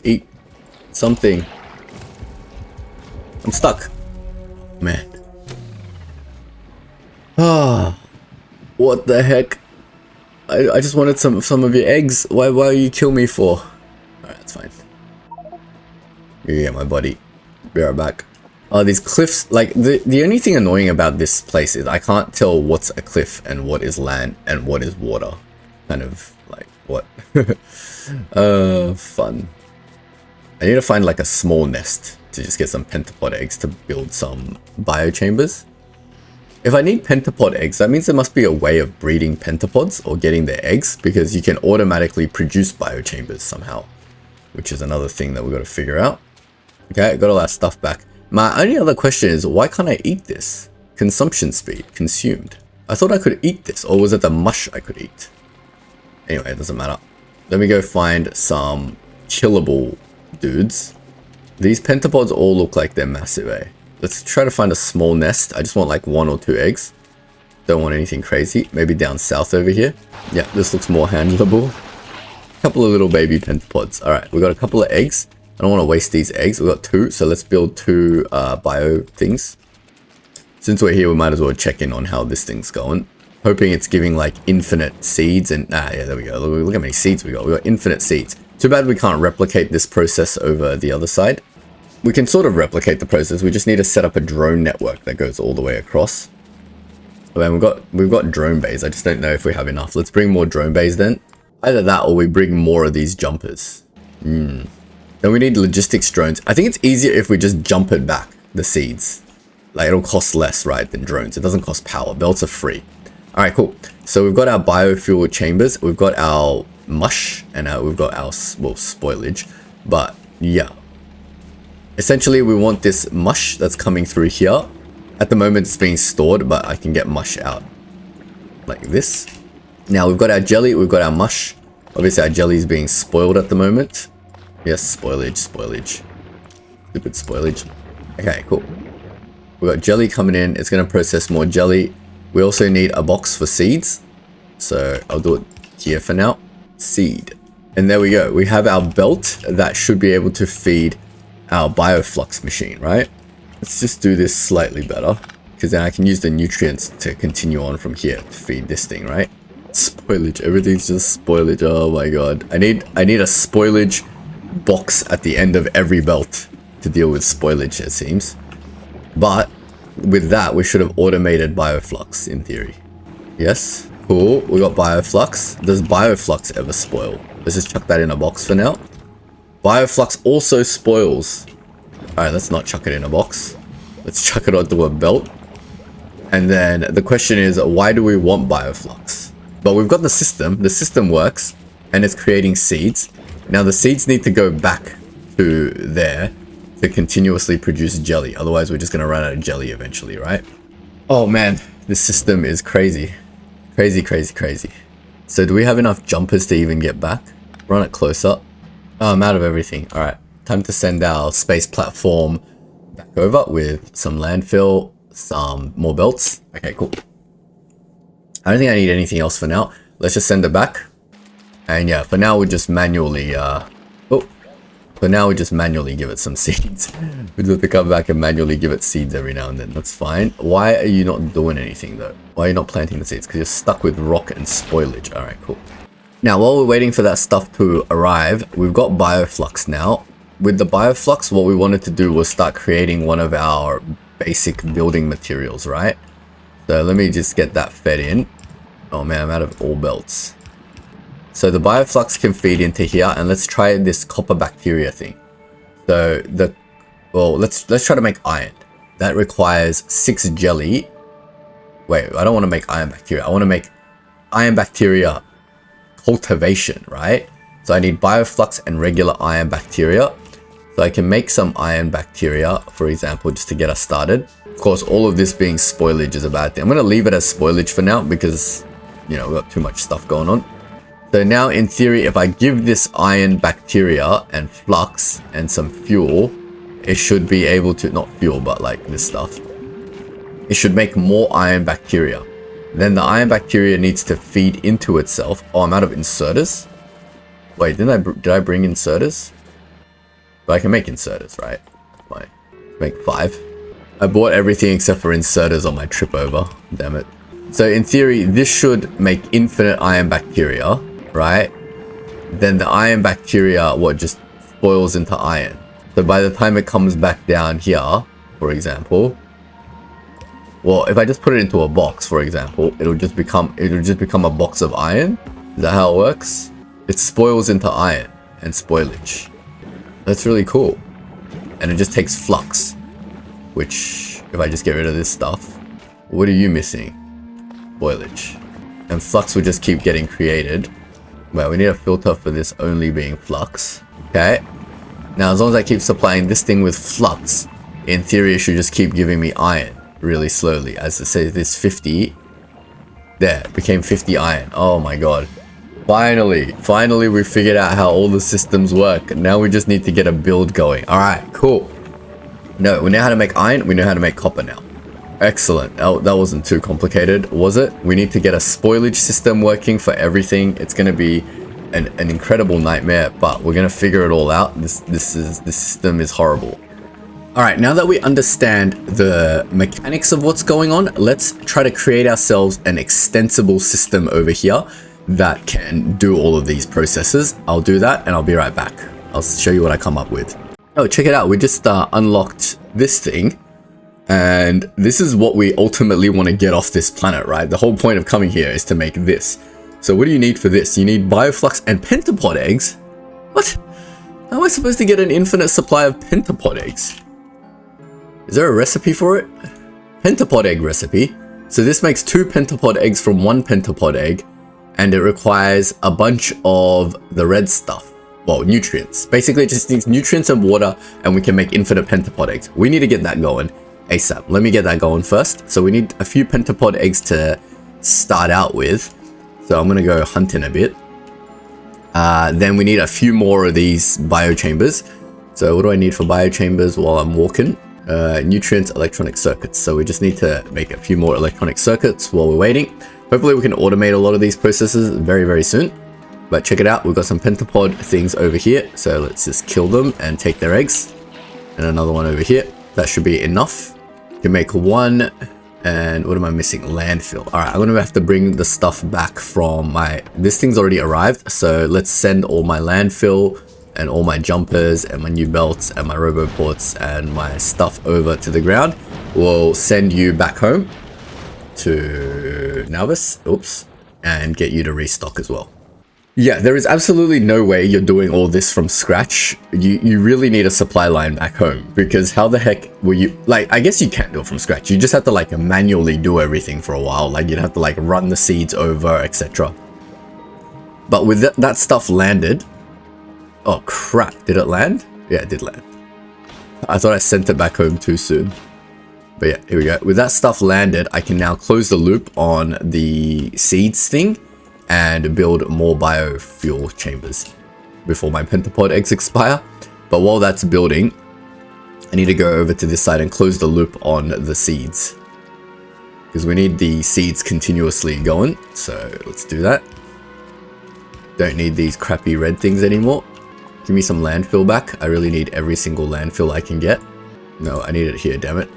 Eat something. I'm stuck. Man. Ah. What the heck? I just wanted some of your eggs. Why you kill me for? Alright, that's fine. Yeah, my buddy. Be right back. Oh, these cliffs, like the only thing annoying about this place is I can't tell what's a cliff and what is land and what is water. Kind of like what? Fun. I need to find like a small nest to just get some pentapod eggs to build some biochambers. If I need pentapod eggs, that means there must be a way of breeding pentapods or getting their eggs, because you can automatically produce biochambers somehow, which is another thing that we've got to figure out. Okay, got all that stuff back. My only other question is, why can't I eat this? Consumption speed, consumed. I thought I could eat this, or was it the mush I could eat? Anyway, it doesn't matter. Let me go find some killable dudes. These pentapods all look like they're massive, eh? Let's try to find a small nest. I just want like 1 or 2 eggs. Don't want anything crazy. Maybe down south over here. Yeah, this looks more handleable. Couple of little baby pentapods. Alright, we got a couple of eggs. I don't want to waste these eggs. We got 2, so let's build 2 bio things. Since we're here, we might as well check in on how this thing's going. Hoping it's giving like infinite seeds and... yeah, there we go. Look how many seeds we got. We got infinite seeds. Too bad we can't replicate this process over the other side. We can sort of replicate the process. We just need to set up a drone network that goes all the way across. Oh, man, we've got drone bays. I just don't know if we have enough. Let's bring more drone bays then. Either that or we bring more of these jumpers. Then we need logistics drones. I think it's easier if we just jump it back, the seeds. Like, it'll cost less, right, than drones. It doesn't cost power. Belts are free. Alright, cool. So we've got our biofuel chambers. We've got our mush. And we've got our, well, spoilage. But, yeah. Essentially, we want this mush that's coming through here. At the moment, it's being stored, but I can get mush out. Like this. Now, we've got our jelly. We've got our mush. Obviously, our jelly is being spoiled at the moment. Yes, spoilage, spoilage. Stupid spoilage. Okay, cool. We've got jelly coming in. It's going to process more jelly. We also need a box for seeds. So, I'll do it here for now. Seed. And there we go. We have our belt that should be able to feed our bioflux machine, right? Let's just do this slightly better, because then I can use the nutrients to continue on from here to feed this thing, right? Spoilage. Everything's just spoilage. Oh my god. I need a spoilage box at the end of every belt to deal with spoilage, it seems. But with that, we should have automated bioflux in theory. Yes. Cool. We got bioflux. Does bioflux ever spoil? Let's just chuck that in a box for now. Bioflux also spoils. Alright, let's not chuck it in a box. Let's chuck it onto a belt. And then the question is, why do we want bioflux? But we've got the system. The system works. And it's creating seeds. Now the seeds need to go back to there to continuously produce jelly. Otherwise, we're just going to run out of jelly eventually, right? Oh man, this system is crazy. Crazy, crazy, crazy. So do we have enough jumpers to even get back? Run it closer. Oh, I'm out of everything. Alright, time to send our space platform back over with some landfill, some more belts. Okay, cool. I don't think I need anything else for now. Let's just send it back. And yeah, for now we just manually, for now we just manually give it some seeds. We just have to come back and manually give it seeds every now and then. That's fine. Why are you not doing anything though? Why are you not planting the seeds? Because you're stuck with rock and spoilage. Alright, cool. Now, while we're waiting for that stuff to arrive, we've got bioflux now. With the bioflux, what we wanted to do was start creating one of our basic building materials, right? So let me just get that fed in. Oh man, I'm out of all belts. So the bioflux can feed into here, and let's try this copper bacteria thing. So let's try to make iron. That requires 6 jelly, Wait, I don't want to make iron bacteria. I want to make iron bacteria cultivation, right? So I need bioflux and regular iron bacteria. So I can make some iron bacteria, for example, just to get us started. Of course, all of this being spoilage is a bad thing. I'm going to leave it as spoilage for now because, you know, we've got too much stuff going on. So now in theory, if I give this iron bacteria and flux and some fuel, it should be able to, not fuel, but like this stuff. It should make more iron bacteria. Then the iron bacteria needs to feed into itself. Oh, I'm out of inserters. Wait, did I bring inserters? But I can make inserters, right? Fine. Make 5. I bought everything except for inserters on my trip over. Damn it. So in theory, this should make infinite iron bacteria, right? Then the iron bacteria, just boils into iron. So by the time it comes back down here, for example, well, if I just put it into a box, for example, it'll just become a box of iron. Is that how it works? It spoils into iron and spoilage. That's really cool. And it just takes flux, which if I just get rid of this stuff, what are you missing? Spoilage. And flux will just keep getting created. Well, we need a filter for this only being flux. Okay. Now, as long as I keep supplying this thing with flux, in theory, it should just keep giving me iron really slowly. As I say, this 50. There, it became 50 iron. Oh my god. Finally, we figured out how all the systems work. Now we just need to get a build going. Alright, cool. No, we know how to make iron. We know how to make copper now. Excellent. Oh, that wasn't too complicated, was it? We need to get a spoilage system working for everything. It's going to be an incredible nightmare, but we're going to figure it all out. This system is horrible. Alright, now that we understand the mechanics of what's going on, let's try to create ourselves an extensible system over here that can do all of these processes. I'll do that and I'll be right back. I'll show you what I come up with. Oh, check it out. We just unlocked this thing. And this is what we ultimately want to get off this planet, right? The whole point of coming here is to make this. So what do you need for this? You need bioflux and pentapod eggs? What? How am I supposed to get an infinite supply of pentapod eggs? Is there a recipe for it? Pentapod egg recipe. So this makes 2 pentapod eggs from 1 pentapod egg. And it requires a bunch of the red stuff. Well, nutrients. Basically, it just needs nutrients and water, and we can make infinite pentapod eggs. We need to get that going ASAP. Let me get that going first. So we need a few pentapod eggs to start out with. So I'm going to go hunting a bit. Then we need a few more of these biochambers. So what do I need for biochambers while I'm walking? Nutrients, electronic circuits. So we just need to make a few more electronic circuits while we're waiting. Hopefully we can automate a lot of these processes very soon. But check it out, we've got some pentapod things over here. So let's just kill them and take their eggs. And another one over here. That should be enough. You can make 1. And what am I missing? Landfill. Alright, I'm going to have to bring the stuff back from my... This thing's already arrived. So let's send all my landfill and all my jumpers and my new belts and my roboports and my stuff over to the ground. We'll send you back home to Nalvis, oops, and get you to restock as well. Yeah, there is absolutely no way you're doing all this from scratch. You really need a supply line back home, because how the heck will you, like, I guess you can't do it from scratch. You just have to like manually do everything for a while. Like you'd have to like run the seeds over, etc. But with that stuff landed, oh crap, did it land? Yeah, it did land. I thought I sent it back home too soon. But yeah, here we go. With that stuff landed, I can now close the loop on the seeds thing and build more biofuel chambers before my pentapod eggs expire. But while that's building, I need to go over to this side and close the loop on the seeds, because we need the seeds continuously going. So let's do that. Don't need these crappy red things anymore. Give me some landfill back. I really need every single landfill I can get. No, I need it here, damn it.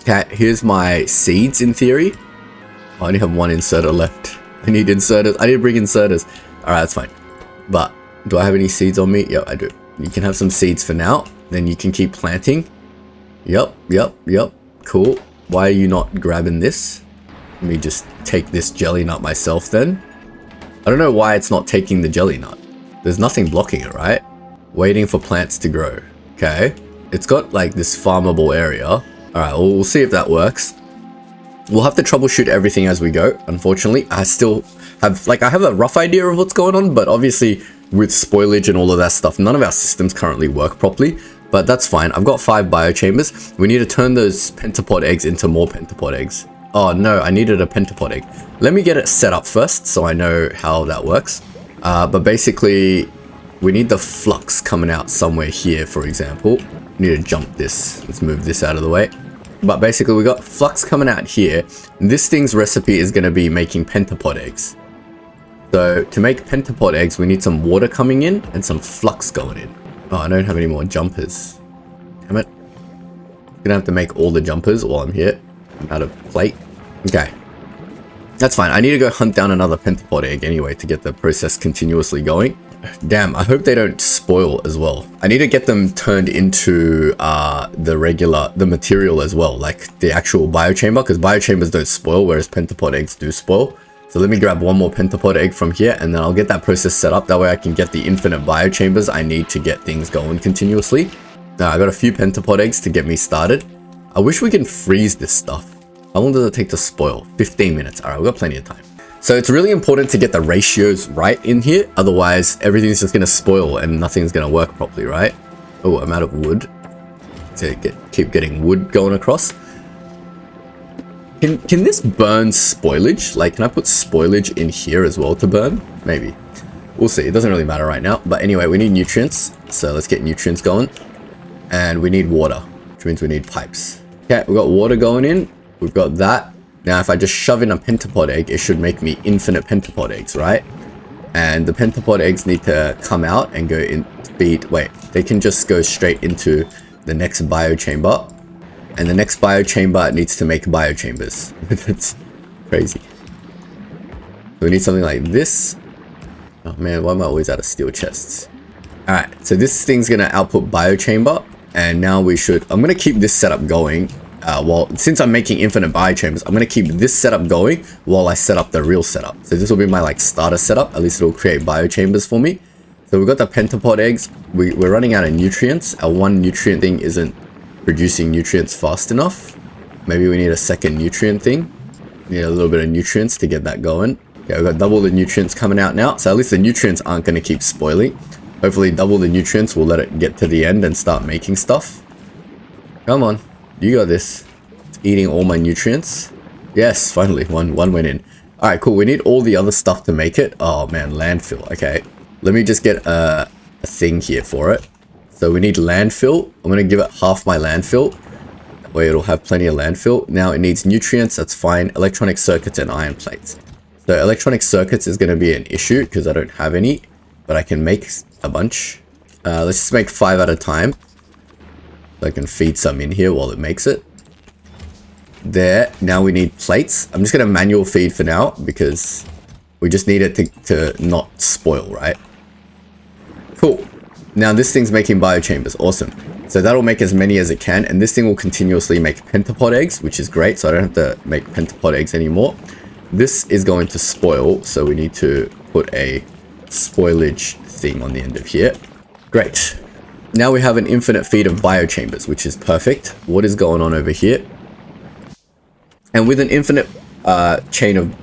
Okay, here's my seeds in theory. I only have 1 inserter left. I need inserters. I need to bring inserters. Alright, that's fine. But do I have any seeds on me? Yep, I do. You can have some seeds for now. Then you can keep planting. Yep. Cool. Why are you not grabbing this? Let me just take this jelly nut myself then. I don't know why it's not taking the jelly nut. There's nothing blocking it, right? Waiting for plants to grow. Okay. It's got like this farmable area. Alright, well, we'll see if that works. We'll have to troubleshoot everything as we go. Unfortunately, I still have, like, I have a rough idea of what's going on, but obviously with spoilage and all of that stuff, none of our systems currently work properly, but that's fine. I've got 5 biochambers. We need to turn those pentapod eggs into more pentapod eggs. Oh no, I needed a pentapod egg. Let me get it set up first so I know how that works. But basically, we need the flux coming out somewhere here, for example. We need to jump this. Let's move this out of the way. But basically, we got flux coming out here. This thing's recipe is going to be making pentapod eggs. So to make pentapod eggs, we need some water coming in and some flux going in. Oh, I don't have any more jumpers. Damn it. I'm gonna have to make all the jumpers while I'm here. I'm out of plate. Okay. That's fine. I need to go hunt down another pentapod egg anyway to get the process continuously going. Damn, I hope they don't spoil as well. I need to get them turned into the material as well, like the actual biochamber, because biochambers don't spoil, whereas pentapod eggs do spoil. So let me grab one more pentapod egg from here, and then I'll get that process set up. That way I can get the infinite biochambers I need to get things going continuously. Now, I got a few pentapod eggs to get me started. I wish we can freeze this stuff. How long does it take to spoil? 15 minutes. All right, we've got plenty of time. So it's really important to get the ratios right in here. Otherwise, everything's just going to spoil and nothing's going to work properly, right? Oh, I'm out of wood. To keep getting wood going across. Can this burn spoilage? Like, can I put spoilage in here as well to burn? Maybe. We'll see. It doesn't really matter right now. But anyway, we need nutrients. So let's get nutrients going. And we need water, which means we need pipes. Okay, we've got water going in. We've got that. Now, if I just shove in a pentapod egg, it should make me infinite pentapod eggs, right? And the pentapod eggs need to come out and go in feed. Wait, they can just go straight into the next biochamber. And the next biochamber needs to make biochambers. That's crazy. So we need something like this. Oh man, why am I always out of steel chests? Alright, so this thing's going to output biochamber. And now we should... I'm going to keep this setup going. Since I'm making infinite biochambers, I'm going to keep this setup going while I set up the real setup. So this will be my like starter setup. At least it'll create biochambers for me. So we've got the pentapod eggs. We're running out of nutrients. Our one nutrient thing isn't producing nutrients fast enough. Maybe we need a second nutrient thing. We need a little bit of nutrients to get that going. Okay, we've got double the nutrients coming out now. So at least the nutrients aren't going to keep spoiling. Hopefully double the nutrients will let it get to the end and start making stuff. Come on. You got this. It's eating all my nutrients. Yes, finally, one went in. Alright, cool. We need all the other stuff to make it. Oh man, landfill. Okay. Let me just get a thing here for it. So we need landfill. I'm going to give it half my landfill. That way it'll have plenty of landfill. Now it needs nutrients. That's fine. Electronic circuits and iron plates. So electronic circuits is going to be an issue because I don't have any. But I can make a bunch. Let's just make 5 at a time. So I can feed some in here while it makes it. There. Now we need plates. I'm just going to manual feed for now because we just need it to not spoil, right? Cool. Now this thing's making biochambers. Awesome. So that'll make as many as it can. And this thing will continuously make pentapod eggs, which is great. So I don't have to make pentapod eggs anymore. This is going to spoil. So we need to put a spoilage thing on the end of here. Great. Now we have an infinite feed of biochambers, which is perfect. What is going on over here? And with an infinite chain of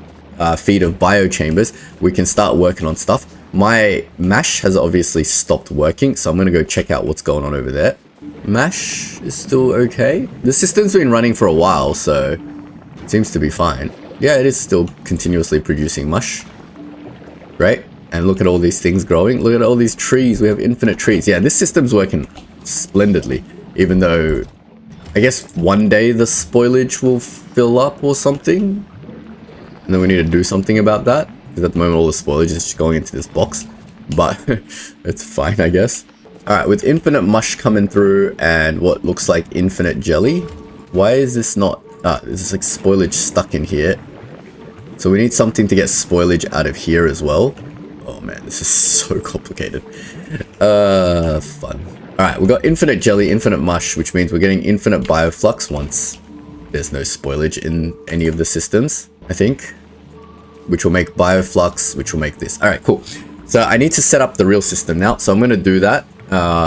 feed of biochambers, we can start working on stuff. My mash has obviously stopped working, so I'm going to go check out what's going on over there. Mash is still okay. The system's been running for a while, so it seems to be fine. Yeah, it is still continuously producing mush. Great. And look at all these things growing. Look at all these trees. We have infinite trees. Yeah, this system's working splendidly. Even though, I guess one day the spoilage will fill up or something. And then we need to do something about that. Because at the moment all the spoilage is just going into this box. But it's fine, I guess. Alright, with infinite mush coming through and what looks like infinite jelly. Why is this not... there's like spoilage stuck in here. So we need something to get spoilage out of here as well. Oh man, this is so complicated. Fun. Alright, we've got infinite jelly, infinite mush, which means we're getting infinite bioflux once there's no spoilage in any of the systems, I think. Which will make bioflux, which will make this. Alright, cool. So I need to set up the real system now, so I'm going to do that.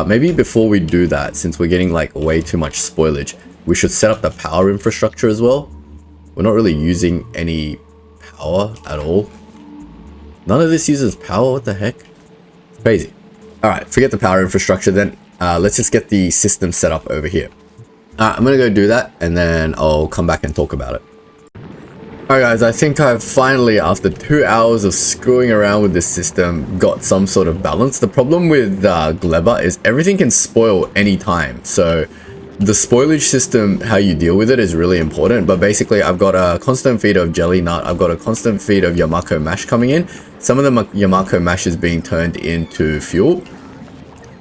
Maybe before we do that, since we're getting like way too much spoilage, we should set up the power infrastructure as well. We're not really using any power at all. None of this uses power. What the heck? It's crazy. All right, forget the power infrastructure then. Let's just get the system set up over here. I'm gonna go do that, and then I'll come back and talk about it. Alright guys, I think I've finally, after 2 hours of screwing around with this system, got some sort of balance. The problem with Gleba is everything can spoil anytime. So the spoilage system, how you deal with it is really important. But basically I've got a constant feed of jelly nut, I've got a constant feed of Yamako mash coming in. Some of the Yamako mash is being turned into fuel,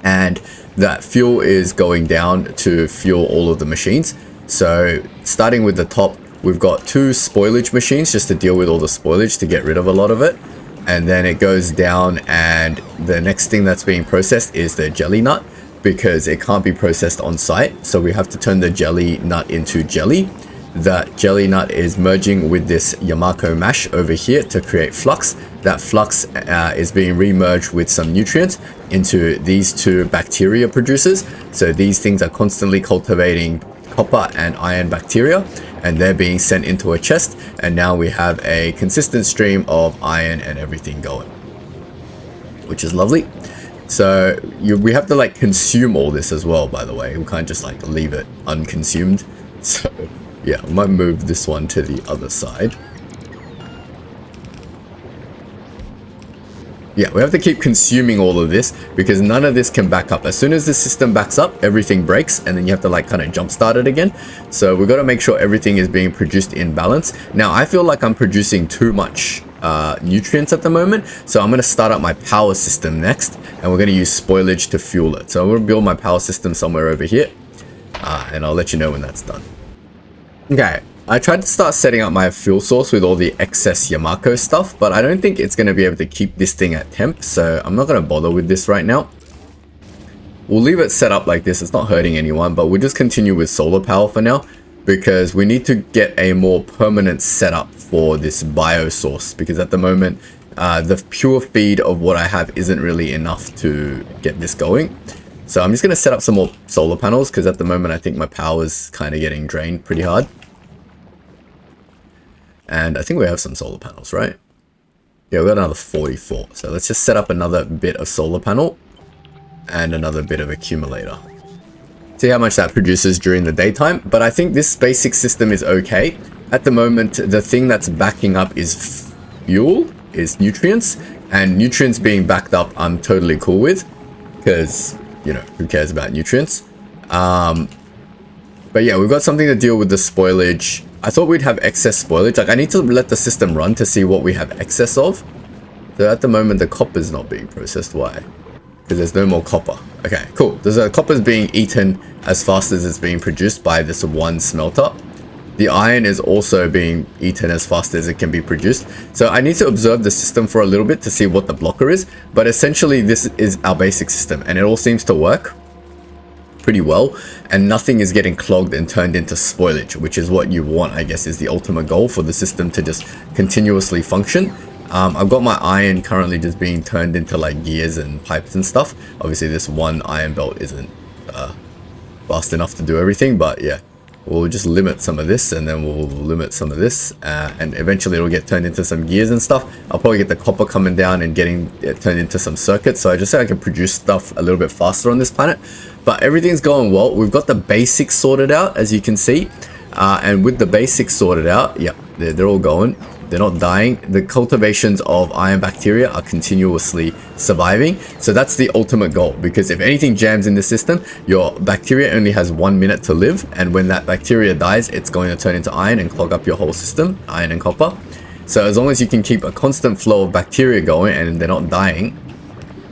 and that fuel is going down to fuel all of the machines. So starting with the top, we've got 2 spoilage machines just to deal with all the spoilage, to get rid of a lot of it. And then it goes down, and the next thing that's being processed is the jelly nut, because it can't be processed on site. So we have to turn the jelly nut into jelly. That jelly nut is merging with this Yamako mash over here to create flux. That flux is being re-merged with some nutrients into these 2 bacteria producers. So these things are constantly cultivating copper and iron bacteria, and they're being sent into a chest, and now we have a consistent stream of iron and everything going, which is lovely. So we have to like consume all this as well, by the way. We can't just like leave it unconsumed. So yeah, we might move this one to the other side. Yeah, we have to keep consuming all of this, because none of this can back up. As soon as the system backs up, everything breaks, and then you have to like kind of jumpstart it again. So we've got to make sure everything is being produced in balance. Now, I feel like I'm producing too much nutrients at the moment, so I'm going to start up my power system next, and we're going to use spoilage to fuel it. So I'm going to build my power system somewhere over here, and I'll let you know when that's done. Okay. I tried to start setting up my fuel source with all the excess Yamako stuff, but I don't think it's going to be able to keep this thing at temp, so I'm not going to bother with this right now. We'll leave it set up like this. It's not hurting anyone, but we'll just continue with solar power for now, because we need to get a more permanent setup for this bio source, because at the moment the pure feed of what I have isn't really enough to get this going. So I'm just going to set up some more solar panels, because at the moment I think my power is kind of getting drained pretty hard. And I think we have some solar panels, right? Yeah, we've got another 44. So let's just set up another bit of solar panel and another bit of accumulator. See how much that produces during the daytime. But I think this basic system is okay. At the moment, the thing that's backing up is fuel, is nutrients. And nutrients being backed up, I'm totally cool with. Because, you know, who cares about nutrients? But yeah, we've got something to deal with the spoilage. I thought we'd have excess spoilage. Like, I need to let the system run to see what we have excess of. So at the moment, the copper is not being processed. Why? Because there's no more copper. Okay, cool. There's a copper is being eaten as fast as it's being produced by this one smelter. The iron is also being eaten as fast as it can be produced. So I need to observe the system for a little bit to see what the blocker is. But essentially, this is our basic system, and it all seems to work pretty well, and nothing is getting clogged and turned into spoilage, which is what you want, I guess, is the ultimate goal for the system to just continuously function. I've got my iron currently just being turned into like gears and pipes and stuff. Obviously this one iron belt isn't fast enough to do everything, but yeah, we'll just limit some of this, and then we'll limit some of this, and eventually it'll get turned into some gears and stuff. I'll probably get the copper coming down and getting it turned into some circuits, so I just say I can produce stuff a little bit faster on this planet. But everything's going well. We've got the basics sorted out, as you can see, and with the basics sorted out, yeah, they're all going. They're not dying. The cultivations of iron bacteria are continuously surviving. So that's the ultimate goal, because if anything jams in the system, your bacteria only has 1 minute to live. And when that bacteria dies, it's going to turn into iron and clog up your whole system, iron and copper. So as long as you can keep a constant flow of bacteria going and they're not dying,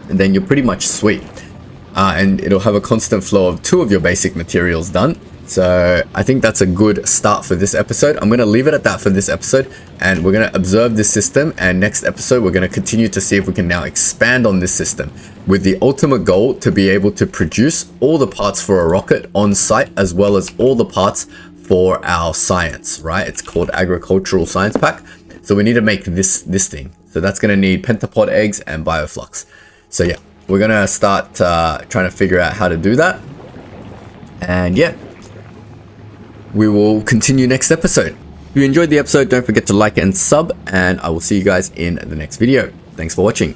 then you're pretty much sweet. And it'll have a constant flow of 2 of your basic materials done. So I think that's a good start for this episode. I'm going to leave it at that for this episode, and we're going to observe this system, and next episode we're going to continue to see if we can now expand on this system with the ultimate goal to be able to produce all the parts for a rocket on site, as well as all the parts for our science, right? It's called Agricultural Science Pack. So we need to make this thing. So that's going to need pentapod eggs and bioflux. So yeah, we're going to start trying to figure out how to do that. And yeah, we will continue next episode. If you enjoyed the episode, don't forget to like and sub, and I will see you guys in the next video. Thanks for watching.